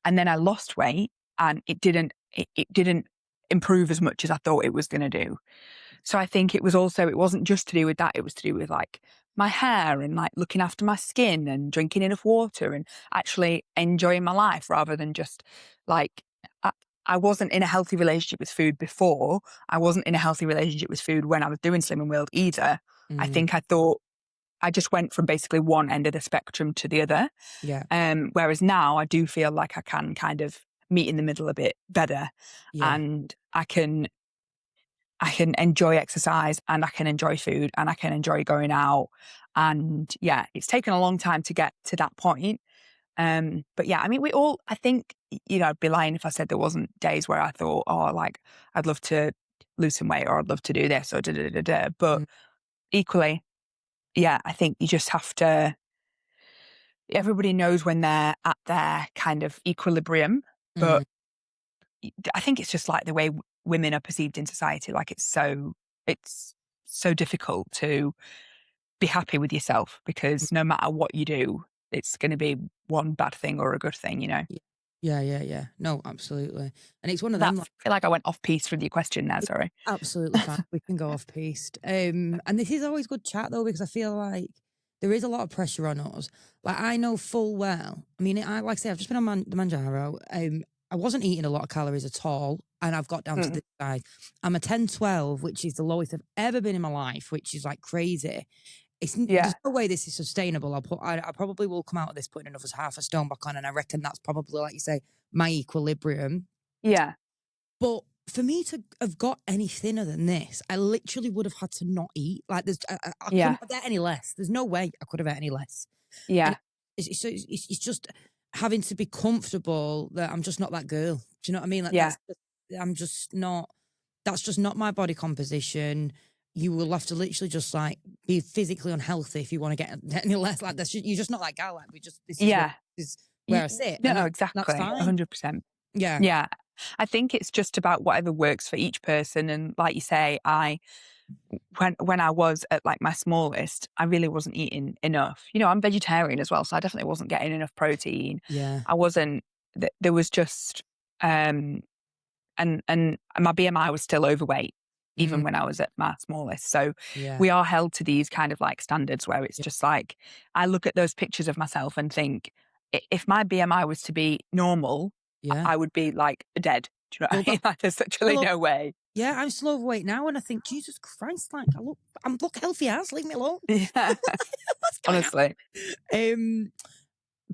And then I lost weight and it didn't improve as much as I thought it was going to do. So I think it wasn't just to do with that. It was to do with like my hair and like looking after my skin and drinking enough water and actually enjoying my life rather than just like, I, I wasn't in a healthy relationship with food before. I wasn't in a healthy relationship with food when I was doing Slimming World either. I
Mm,
think I thought I just went from basically one end of the spectrum to the other.
yeah.
Whereas now I do feel like I can kind of meet in the middle a bit better
Yeah.
and I can enjoy exercise and I can enjoy food and I can enjoy going out. And yeah, it's taken a long time to get to that point. But yeah, I mean, I think, I'd be lying if I said there wasn't days where I thought, oh, like, I'd love to lose some weight or I'd love to do this or da da da da. But
Mm,
equally, yeah, I think you just have to, everybody knows when they're at their kind of equilibrium.
mm,
But I think it's just like the way women are perceived in society. Like it's so difficult to be happy with yourself
mm.
because no matter what you do, it's going to be one bad thing or a good thing.
Y- Yeah, yeah, yeah. No, absolutely. And it's one of them.
I feel like I went off piece with your question there.
It's
Sorry.
absolutely fine. We can go off piste. And this is always good chat though, because I feel like there is a lot of pressure on us. Like I know full well. I mean, like I say, I've just been on the Manjaro. I wasn't eating a lot of calories at all, and I've got down to
Mm,
this size. I'm a 10-12, which is the lowest I've ever been in my life, which is like crazy.
yeah.
There's no way this is sustainable. I probably will come out of this putting another half a stone back on, and I reckon that's probably, like you say, my equilibrium.
Yeah.
But for me to have got any thinner than this, I literally would have had to not eat. Like I
Yeah.
couldn't have ate any less. There's no way I could have ate any less. And
Yeah.
it's just having to be comfortable that I'm just not that girl. Do you know what I mean? Like
Yeah.
I'm just not. That's just not my body composition. You will have to literally just like be physically unhealthy if you want to get any less. Like you're just not that gal. Like
Yeah.
this is where I sit, and
No,
that's
exactly.
fine.
100%.
Yeah.
Yeah. I think it's just about whatever works for each person. And like you say, when I was at like my smallest, I really wasn't eating enough. I'm vegetarian as well, so I definitely wasn't getting enough protein.
Yeah.
I wasn't. There was just and my BMI was still overweight
Mm,
even when I was at my smallest. So
yeah.
we are held to these kind of like standards where it's just like I look at those pictures of myself and think if my BMI was to be normal,
Yeah.
I would be like dead. Do you know
Well,
what I mean? Like, there's literally
well,
no way.
yeah, I'm still overweight now, and I think, Jesus Christ, like I'm look healthy as, leave me alone.
Yeah,
What's going
honestly.
on?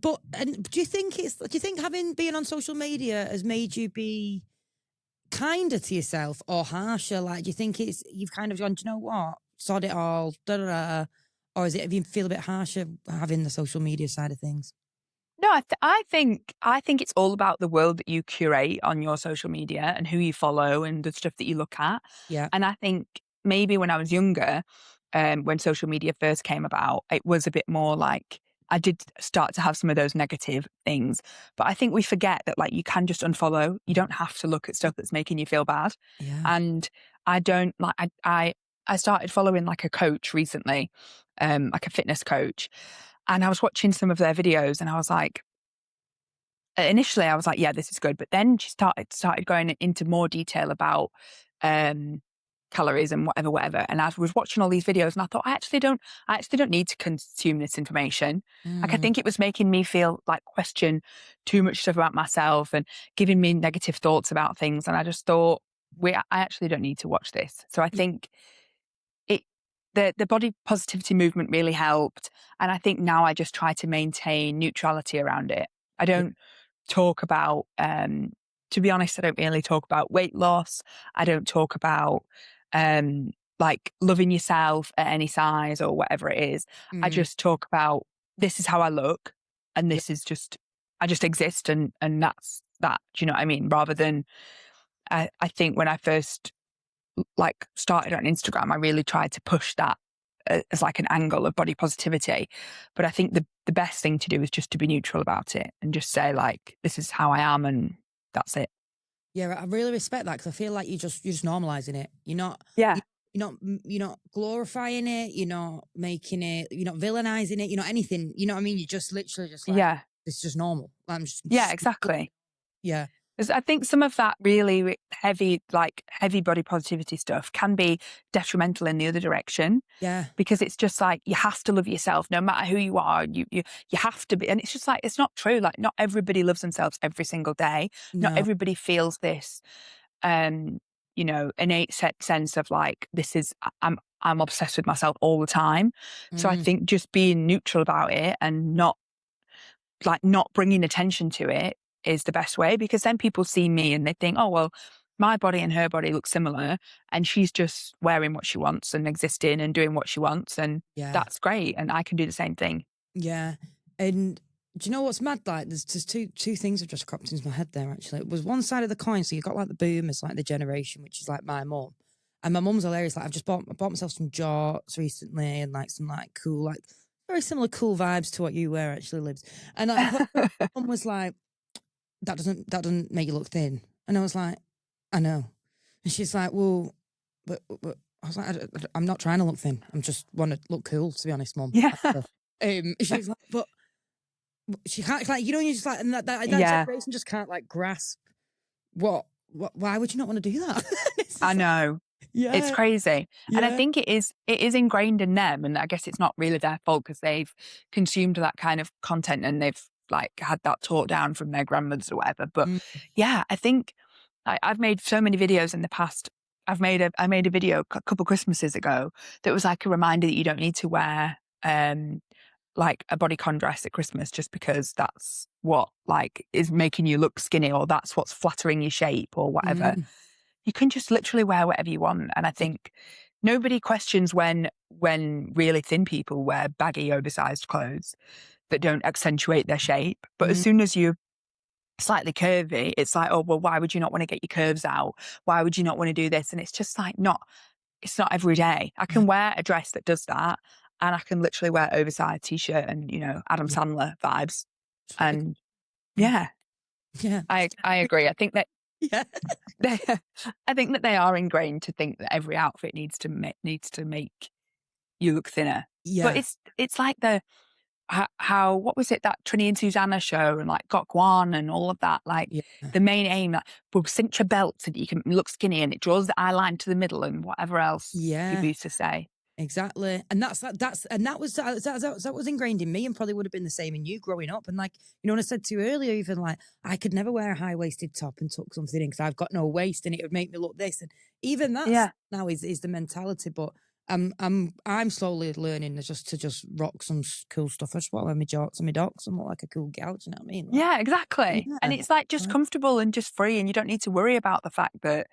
But and do you think having been on social media has made you be kinder to yourself or harsher? Like, do you think you've kind of gone, do you know what, sod it all, da da da, or have you feel a bit harsher having the social media side of things?
No, I think it's all about the world that you curate on your social media and who you follow and the stuff that you look at.
Yeah.
And I think maybe when I was younger, when social media first came about, it was a bit more like I did start to have some of those negative things. But I think we forget that, like, you can just unfollow. You don't have to look at stuff that's making you feel bad.
Yeah.
And I don't like, I started following like a coach recently, like a fitness coach. And I was watching some of their videos and I was like, initially I was like, yeah, this is good. But then she started going into more detail about calories and whatever. And I was watching all these videos and I thought, I actually don't need to consume this information. Like, I
Mm.
think it was making me feel like question too much stuff about myself and giving me negative thoughts about things. And I just thought, I actually don't need to watch this. So I think it the body positivity movement really helped. And I think now I just try to maintain neutrality around it. I
Yeah.
don't talk about, to be honest, I don't really talk about weight loss. I don't talk about like loving yourself at any size or whatever it is. I
Mm.
just talk about, this is how I look, and
Yeah.
this is just, I just exist, and that's that. Do you know what I mean? Rather than, I think when I first like started on Instagram, I really tried to push that as like an angle of body positivity. But I think the best thing to do is just to be neutral about it and just say, like, this is how I am and that's it.
Yeah, I really respect that, because I feel like you're just normalizing it.
Yeah.
You're not glorifying it. You're not making it. You're not villainizing it. You're not anything. You know what I mean? You're just literally just like,
Yeah.
this is just normal. I'm
Yeah,
just
exactly.
yeah,
'Cause I think some of that really heavy, like heavy body positivity stuff can be detrimental in the other direction.
yeah,
Because it's just like, you have to love yourself no matter who you are. You have to be, and it's just like, it's not true. Like, not everybody loves themselves every single day. Not
no,
everybody feels this, um, innate sense of like, this is, I'm obsessed with myself all the time. So I
mm,
think just being neutral about it and not bringing attention to it is the best way, because then people see me and they think, oh, well, my body and her body look similar and she's just wearing what she wants and existing and doing what she wants. And
yeah,
that's great. And I can do the same thing.
yeah. And do you know what's mad? Like, there's two things have just cropped into my head there. Actually, it was one side of the coin. So you got like the boomers, like the generation, which is like my mum, and my mum's hilarious. Like, I bought myself some jorts recently, and like some like cool, like very similar cool vibes to what you wear actually, Libs. And like, her mum was like, that doesn't make you look thin. And I was like, I know. And she's like, well, but I was like, I'm not trying to look thin. I'm just want to look cool, to be honest, mum.
Yeah.
She's like, but she can't, like, you know, you just like, and that
Yeah,
generation just can't like grasp why would you not want to do that? It's
I
just like,
know. It's
yeah,
crazy. And I
yeah,
think it is ingrained in them. And I guess it's not really their fault because they've consumed that kind of content and they've like had that taught down from their grandmothers or whatever. But
mm,
yeah, I think I've made so many videos in the past. I made a video a couple Christmases ago that was like a reminder that you don't need to wear like a bodycon dress at Christmas just because that's what like is making you look skinny or that's what's flattering your shape or whatever.
mm,
You can just literally wear whatever you want. And I think nobody questions when really thin people wear baggy, oversized clothes that don't accentuate their shape. But as
mm,
soon as you're slightly curvy, it's like, oh, well, why would you not want to get your curves out? Why would you not want to do this? And it's just like, it's not every day. I
yeah,
can wear a dress that does that, and I can literally wear oversized t-shirt and, Adam
yeah,
Sandler vibes.
just what
And
yeah,
yeah,
yeah,
I agree. I think that
yeah,
they, I think that they are ingrained to think that every outfit needs to make you look thinner. But
yeah,
it's like the how what was it, that Trini and Susanna show and like Gok Wan and all of that, like
yeah,
the main aim, like, we'll cinch a belt so that you can look skinny and it draws the eye line to the middle and whatever else
yeah.
people used to say.
Exactly, and that was ingrained in me, and probably would have been the same in you growing up. And like, you know, when I said to you earlier, even like I could never wear a high waisted top and tuck something in because I've got no waist, and it would make me look this. And even that's
Yeah.
now is the mentality. But I'm slowly learning to just rock some cool stuff. I just want to wear my jorts and my docks and look like a cool gal. Do you know what I mean? Like,
Yeah, exactly. And
yeah,
it's like just
uh,
comfortable and just free, and you don't need to worry about the fact that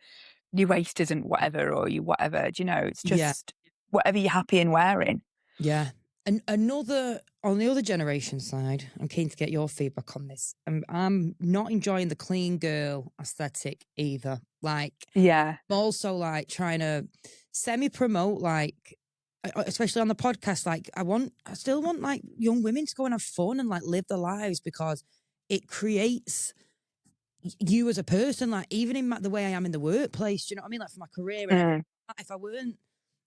your waist isn't whatever or you whatever. Do you know? It's
yeah.
just whatever you're happy in wearing.
Yeah. And another on the other generation side, I'm keen to get your feedback on this. I'm not enjoying the clean girl aesthetic either. Like,
Yeah.
I'm also like trying to semi promote like especially on the podcast, like I still want like young women to go and have fun and like live their lives, because it creates you as a person, like even in the way I am in the workplace. Do you know what I mean? Like for my career and everything. If I weren't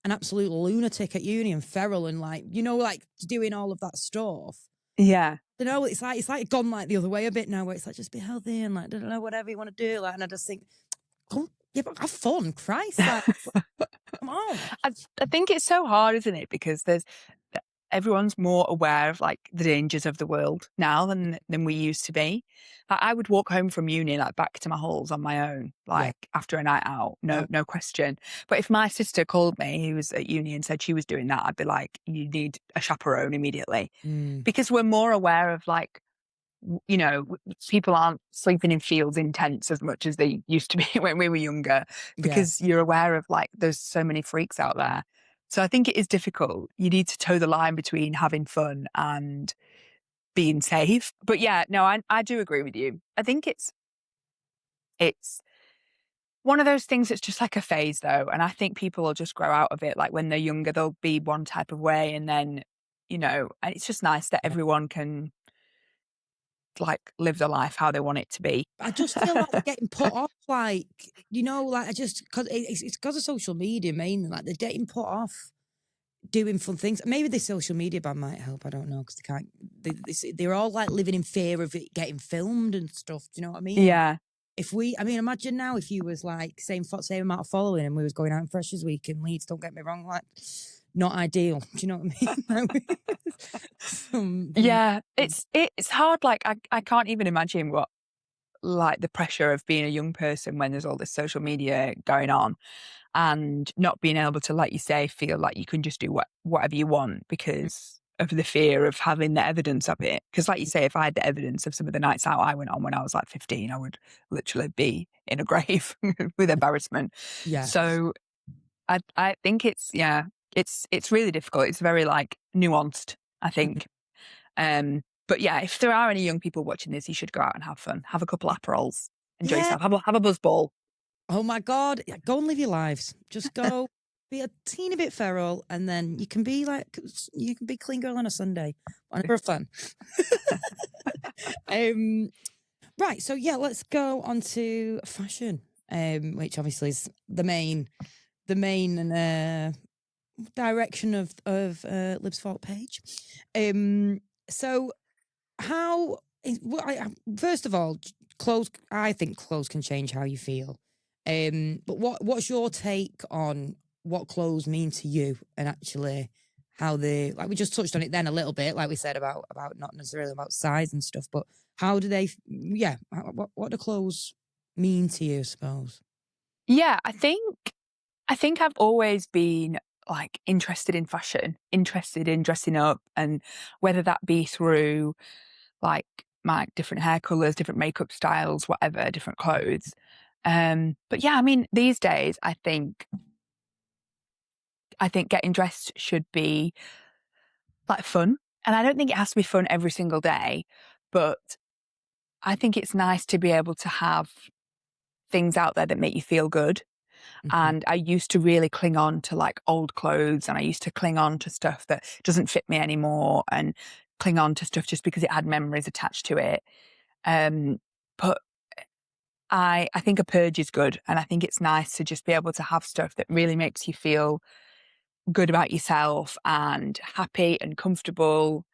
an absolute lunatic at uni and feral and like, like doing all of that stuff.
Yeah.
It's like gone like the other way a bit now, where it's like just be healthy and like, whatever you want to do. Like, and I just think, oh, yeah, but have fun, Christ. Like, come on.
I think it's so hard, isn't it? Because everyone's more aware of like the dangers of the world now than we used to be. Like, I would walk home from uni like back to my halls on my own, like after a night out, no question. But if my sister called me, who was at uni, and said she was doing that, I'd be like, you need a chaperone immediately, because we're more aware of like, people aren't sleeping in fields in tents as much as they used to be when we were younger, because you're aware of like there's so many freaks out there. So I think it is difficult. You need to toe the line between having fun and being safe. But yeah, no, I do agree with you. I think it's one of those things that's just like a phase though. And I think people will just grow out of it. Like when they're younger, they'll be one type of way. And then, and it's just nice that everyone can like live their life how they want it to be.
I just feel like they're getting put off, like, like because it's because of social media mainly, like they're getting put off doing fun things. Maybe the social media ban might help. I don't know, because they're all like living in fear of it getting filmed and stuff. Do you know what I mean?
Yeah.
Imagine now if you was like same amount of following and we was going out in Freshers Week in Leeds. Don't get me wrong, like not ideal. Do you know what I mean?
Yeah, it's hard. Like I can't even imagine what like the pressure of being a young person when there's all this social media going on, and not being able to, like you say, feel like you can just do whatever you want because of the fear of having the evidence of it. Because like you say, if I had the evidence of some of the nights out I went on when I was like 15, I would literally be in a grave with embarrassment.
Yeah.
So I think it's really difficult. It's very like nuanced, I think. But yeah, if there are any young people watching this, you should go out and have fun. Have a couple Aperols. Enjoy yourself. Have a buzz ball.
Oh my God. Yeah, go and live your lives. Just go be a teeny bit feral, and then you can be clean girl on a Sunday. For fun. Right. So yeah, let's go on to fashion, which obviously is the main direction of Lib's Fault page. So how first of all, clothes, I think clothes can change how you feel. But what's your take on what clothes mean to you, and actually how they, like we just touched on it then a little bit, like we said about not necessarily about size and stuff, but how do they, what do clothes mean to you, I suppose?
Yeah, I think I've always been like interested in fashion, interested in dressing up, and whether that be through like my different hair colors, different makeup styles, whatever, different clothes. But yeah, I mean, these days, I think getting dressed should be like fun. And I don't think it has to be fun every single day, but I think it's nice to be able to have things out there that make you feel good. And I used to really cling on to like old clothes, and I used to cling on to stuff that doesn't fit me anymore, and cling on to stuff just because it had memories attached to it. But I think a purge is good, and I think it's nice to just be able to have stuff that really makes you feel good about yourself and happy and comfortable.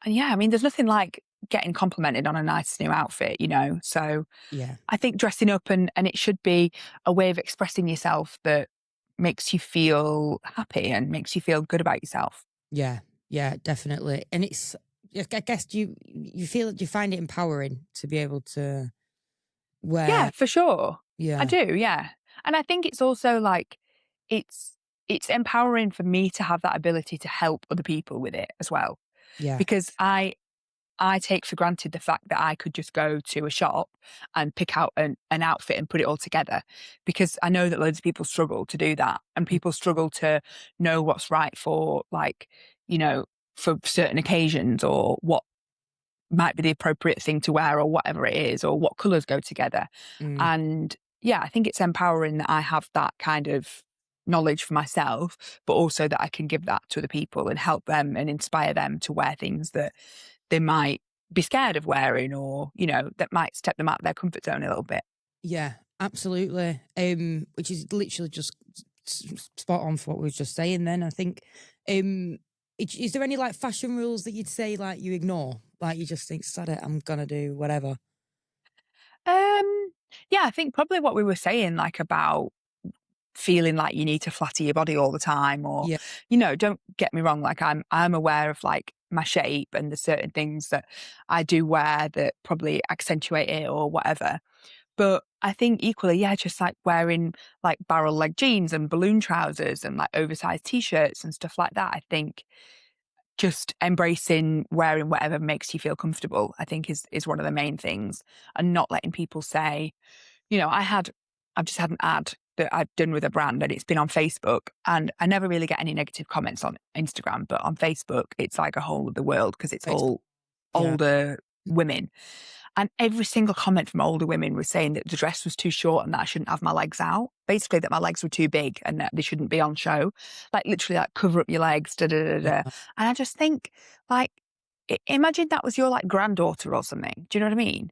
And yeah, I mean, there's nothing like getting complimented on a nice new outfit, So
Yeah.
I think dressing up and it should be a way of expressing yourself that makes you feel happy and makes you feel good about yourself.
Yeah, definitely. And it's, I guess you find it empowering to be able to wear.
Yeah, for sure.
Yeah.
I do, yeah. And I think it's also like it's empowering for me to have that ability to help other people with it as well.
Yeah.
Because I take for granted the fact that I could just go to a shop and pick out an outfit and put it all together, because I know that loads of people struggle to do that, and people struggle to know what's right for like, for certain occasions, or what might be the appropriate thing to wear, or whatever it is, or what colours go together. And yeah, I think it's empowering that I have that kind of knowledge for myself, but also that I can give that to other people and help them and inspire them to wear things that they might be scared of wearing, or, you know, that might step them out of their comfort zone a little bit.
Yeah, absolutely. Which is literally just spot on for what we were just saying. Then I think, is there any like fashion rules that you'd say like you ignore, like you just think, "Sod it, I'm gonna do whatever."
Um, yeah, I think probably what we were saying, like about feeling like you need to flatter your body all the time, or,
Yeah,
you know, don't get me wrong, like I'm aware of like my shape and the certain things that I do wear that probably accentuate it or whatever. But I think equally, yeah, just like wearing like barrel leg jeans and balloon trousers and like oversized t-shirts and stuff like that. I think just embracing wearing whatever makes you feel comfortable, I think is one of the main things, and not letting people say, you know, I've just had an ad that I've done with a brand and it's been on Facebook, and I never really get any negative comments on Instagram, but on Facebook it's like a whole other world because it's
it's
all
yeah,
older women. And every single comment from older women was saying that the dress was too short and that I shouldn't have my legs out. Basically, that my legs were too big and that they shouldn't be on show. Like literally, like cover up your legs, da da da da.
yeah,
And I just think, like, imagine that was your like granddaughter or something. Do you know what I mean?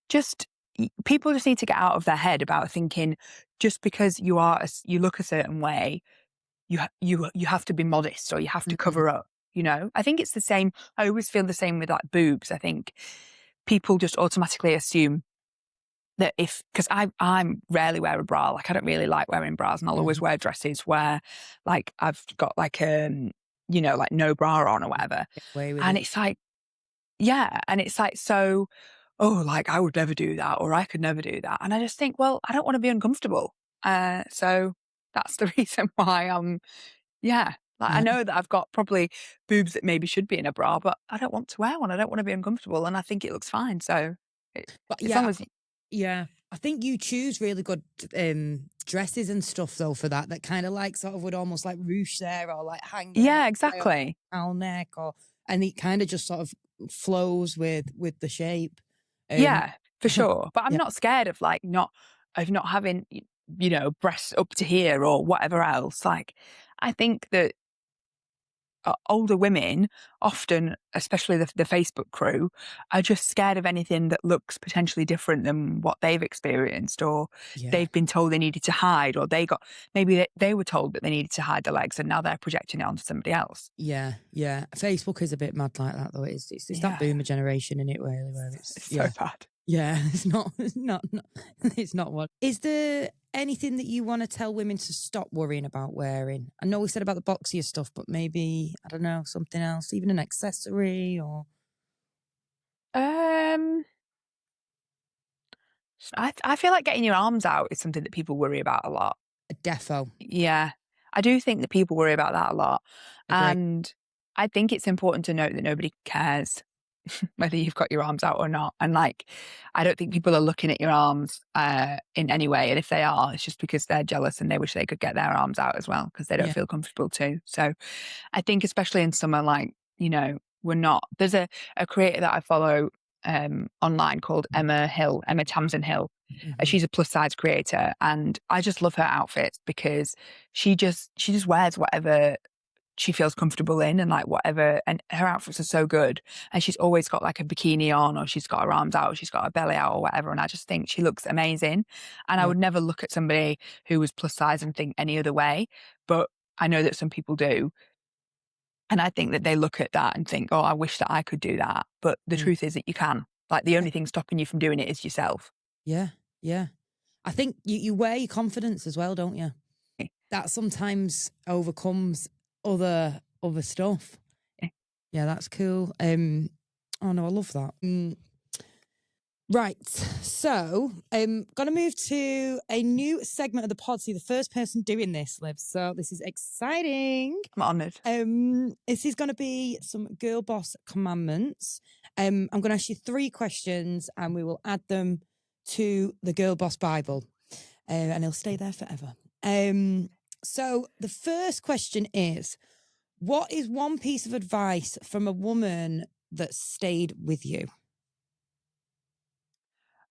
Just people just need to get out of their head about thinking just because you look a certain way, you have to be modest or you have to
mhm,
cover up. You know, I think it's the same. I always feel the same with like boobs. I think people just automatically assume that if because I'm rarely wear a bra, like I don't really like wearing bras, and I'll always
mhm.
wear dresses where like I've got like you know, like no bra on or whatever.
Get away with
And
it.
it's like, yeah, and it's like, so, oh, like I would never do that or I could never do that. And I just think, well, I don't want to be uncomfortable. So that's the reason why yeah. Like I
Yeah,
know that I've got probably boobs that maybe should be in a bra, but I don't want to wear one. I don't want to be uncomfortable, and I think it looks fine. So it,
but
as long
yeah,
as
yeah. I think you choose really good dresses and stuff though for that. That kind of like sort of would almost like ruche there or like hang in
yeah,
way on
exactly.
cowl neck or and it kind of just sort of flows with the shape. Um,
Yeah, for sure. But I'm
yeah,
not scared of like not having you know, breasts up to here or whatever else. Like I think that older women often, especially the Facebook crew, are just scared of anything that looks potentially different than what they've experienced, or
yeah,
they've been told they needed to hide, or maybe they were told that they needed to hide their legs and now they're projecting it onto somebody else.
yeah, yeah. Facebook is a bit mad like that though. It's that
Yeah,
boomer generation in it really where it's
it's so
yeah.
bad.
Yeah, it's not it's not one. Is there anything that you want to tell women to stop worrying about wearing? I know we said about the boxier stuff, but maybe, I don't know, something else, even an accessory or
Um, I feel like getting your arms out is something that people worry about a lot.
a defo.
Yeah, I do think that people worry about that a lot,
Agree.
and I think it's important to note that nobody cares whether you've got your arms out or not. And like, I don't think people are looking at your arms in any way. And if they are, it's just because they're jealous and they wish they could get their arms out as well because they don't
Yeah.
feel comfortable too. So I think, especially in summer, like, you know, we're not, there's a creator that I follow online called Emma Tamsin Hill.
Hmm.
She's a plus size creator and I just love her outfits because she just wears whatever she feels comfortable in and like whatever, and her outfits are so good, and she's always got like a bikini on or she's got her arms out or she's got her belly out or whatever, and I just think she looks amazing, and I
Yeah.
would never look at somebody who was plus size and think any other way, but I know that some people do, and I think that they look at that and think, oh, I wish that I could do that, but the
Mm.
truth is that you can. Like the
Yeah.
only thing stopping you from doing it is yourself.
Yeah. Yeah. I think you wear your confidence as well, don't you? That sometimes overcomes other stuff. Yeah, that's cool. Oh no, I love that. Right. So, gonna move to a new segment of the pod. So you're the first person doing this, Liv. So this is exciting.
I'm honoured.
This is gonna be some girl boss commandments. I'm gonna ask you three questions and we will add them to the Girl Boss Bible. And it'll stay there forever. So the first question is, what is one piece of advice from a woman that stayed with you?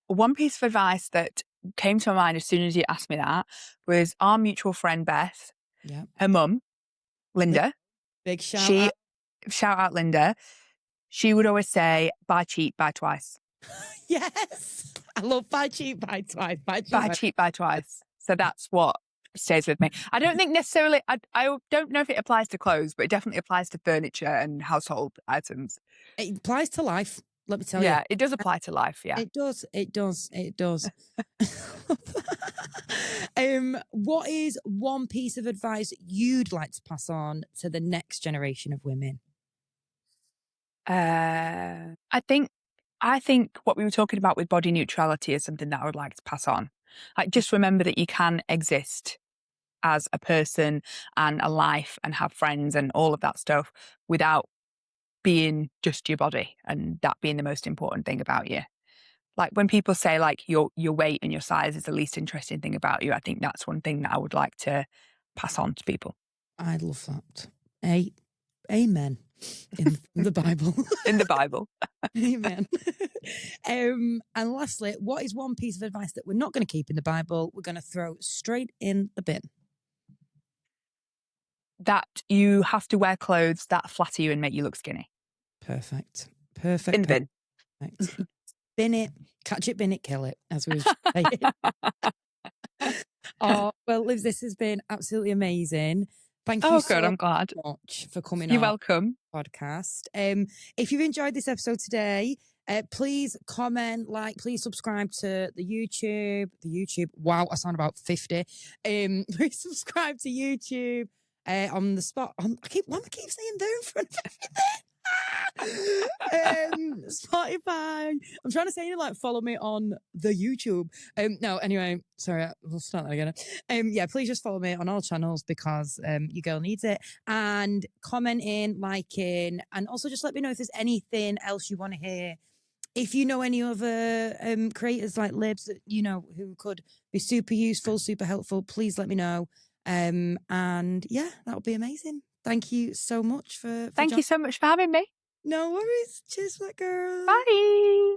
One piece of advice that came to my mind as soon as you asked me that was our mutual friend Beth.
Yeah.
Her mum, Linda,
Big shout
out Linda. She would always say, buy cheap, buy twice.
Yes. I love buy cheap, buy twice. Buy cheap,
buy twice. So that's what stays with me. I don't think necessarily, I don't know if it applies to clothes, but it definitely applies to furniture and household items.
It applies to life, let me tell you.
Yeah, it does apply to life, yeah.
It does. What is one piece of advice you'd like to pass on to the next generation of women?
I think what we were talking about with body neutrality is something that I would like to pass on. Like, just remember that you can exist as a person and a life and have friends and all of that stuff without being just your body, and that being the most important thing about you. Like, when people say like your weight and your size is the least interesting thing about you, I think that's one thing that I would like to pass on to people.
I love that. Amen. In the Bible.
In the Bible.
Amen. And lastly, what is one piece of advice that we're not going to keep in the Bible? We're going to throw straight in the bin.
That you have to wear clothes that flatter you and make you look skinny.
Perfect.
In the bin.
Perfect. Bin it, catch it, bin it, kill it, as we were saying. Oh, well, Liz, this has been absolutely amazing. Thank you
I'm glad.
much for coming
You're
on
welcome.
podcast. If you've enjoyed this episode today, please comment, please subscribe to the YouTube. Wow, I sound about 50. Please subscribe to YouTube on the spot. Why do I keep saying there in front of everything? Spotify. I'm trying to say follow me on the YouTube. No, anyway, sorry, we'll start that again. Yeah, please just follow me on all channels because your girl needs it. And commenting, liking, and also just let me know if there's anything else you want to hear. If you know any other creators like Libs that you know who could be super useful, super helpful, please let me know. And yeah, that would be amazing. Thank you so much for
Thank you so much for having me.
No worries. Cheers, Black Girl.
Bye.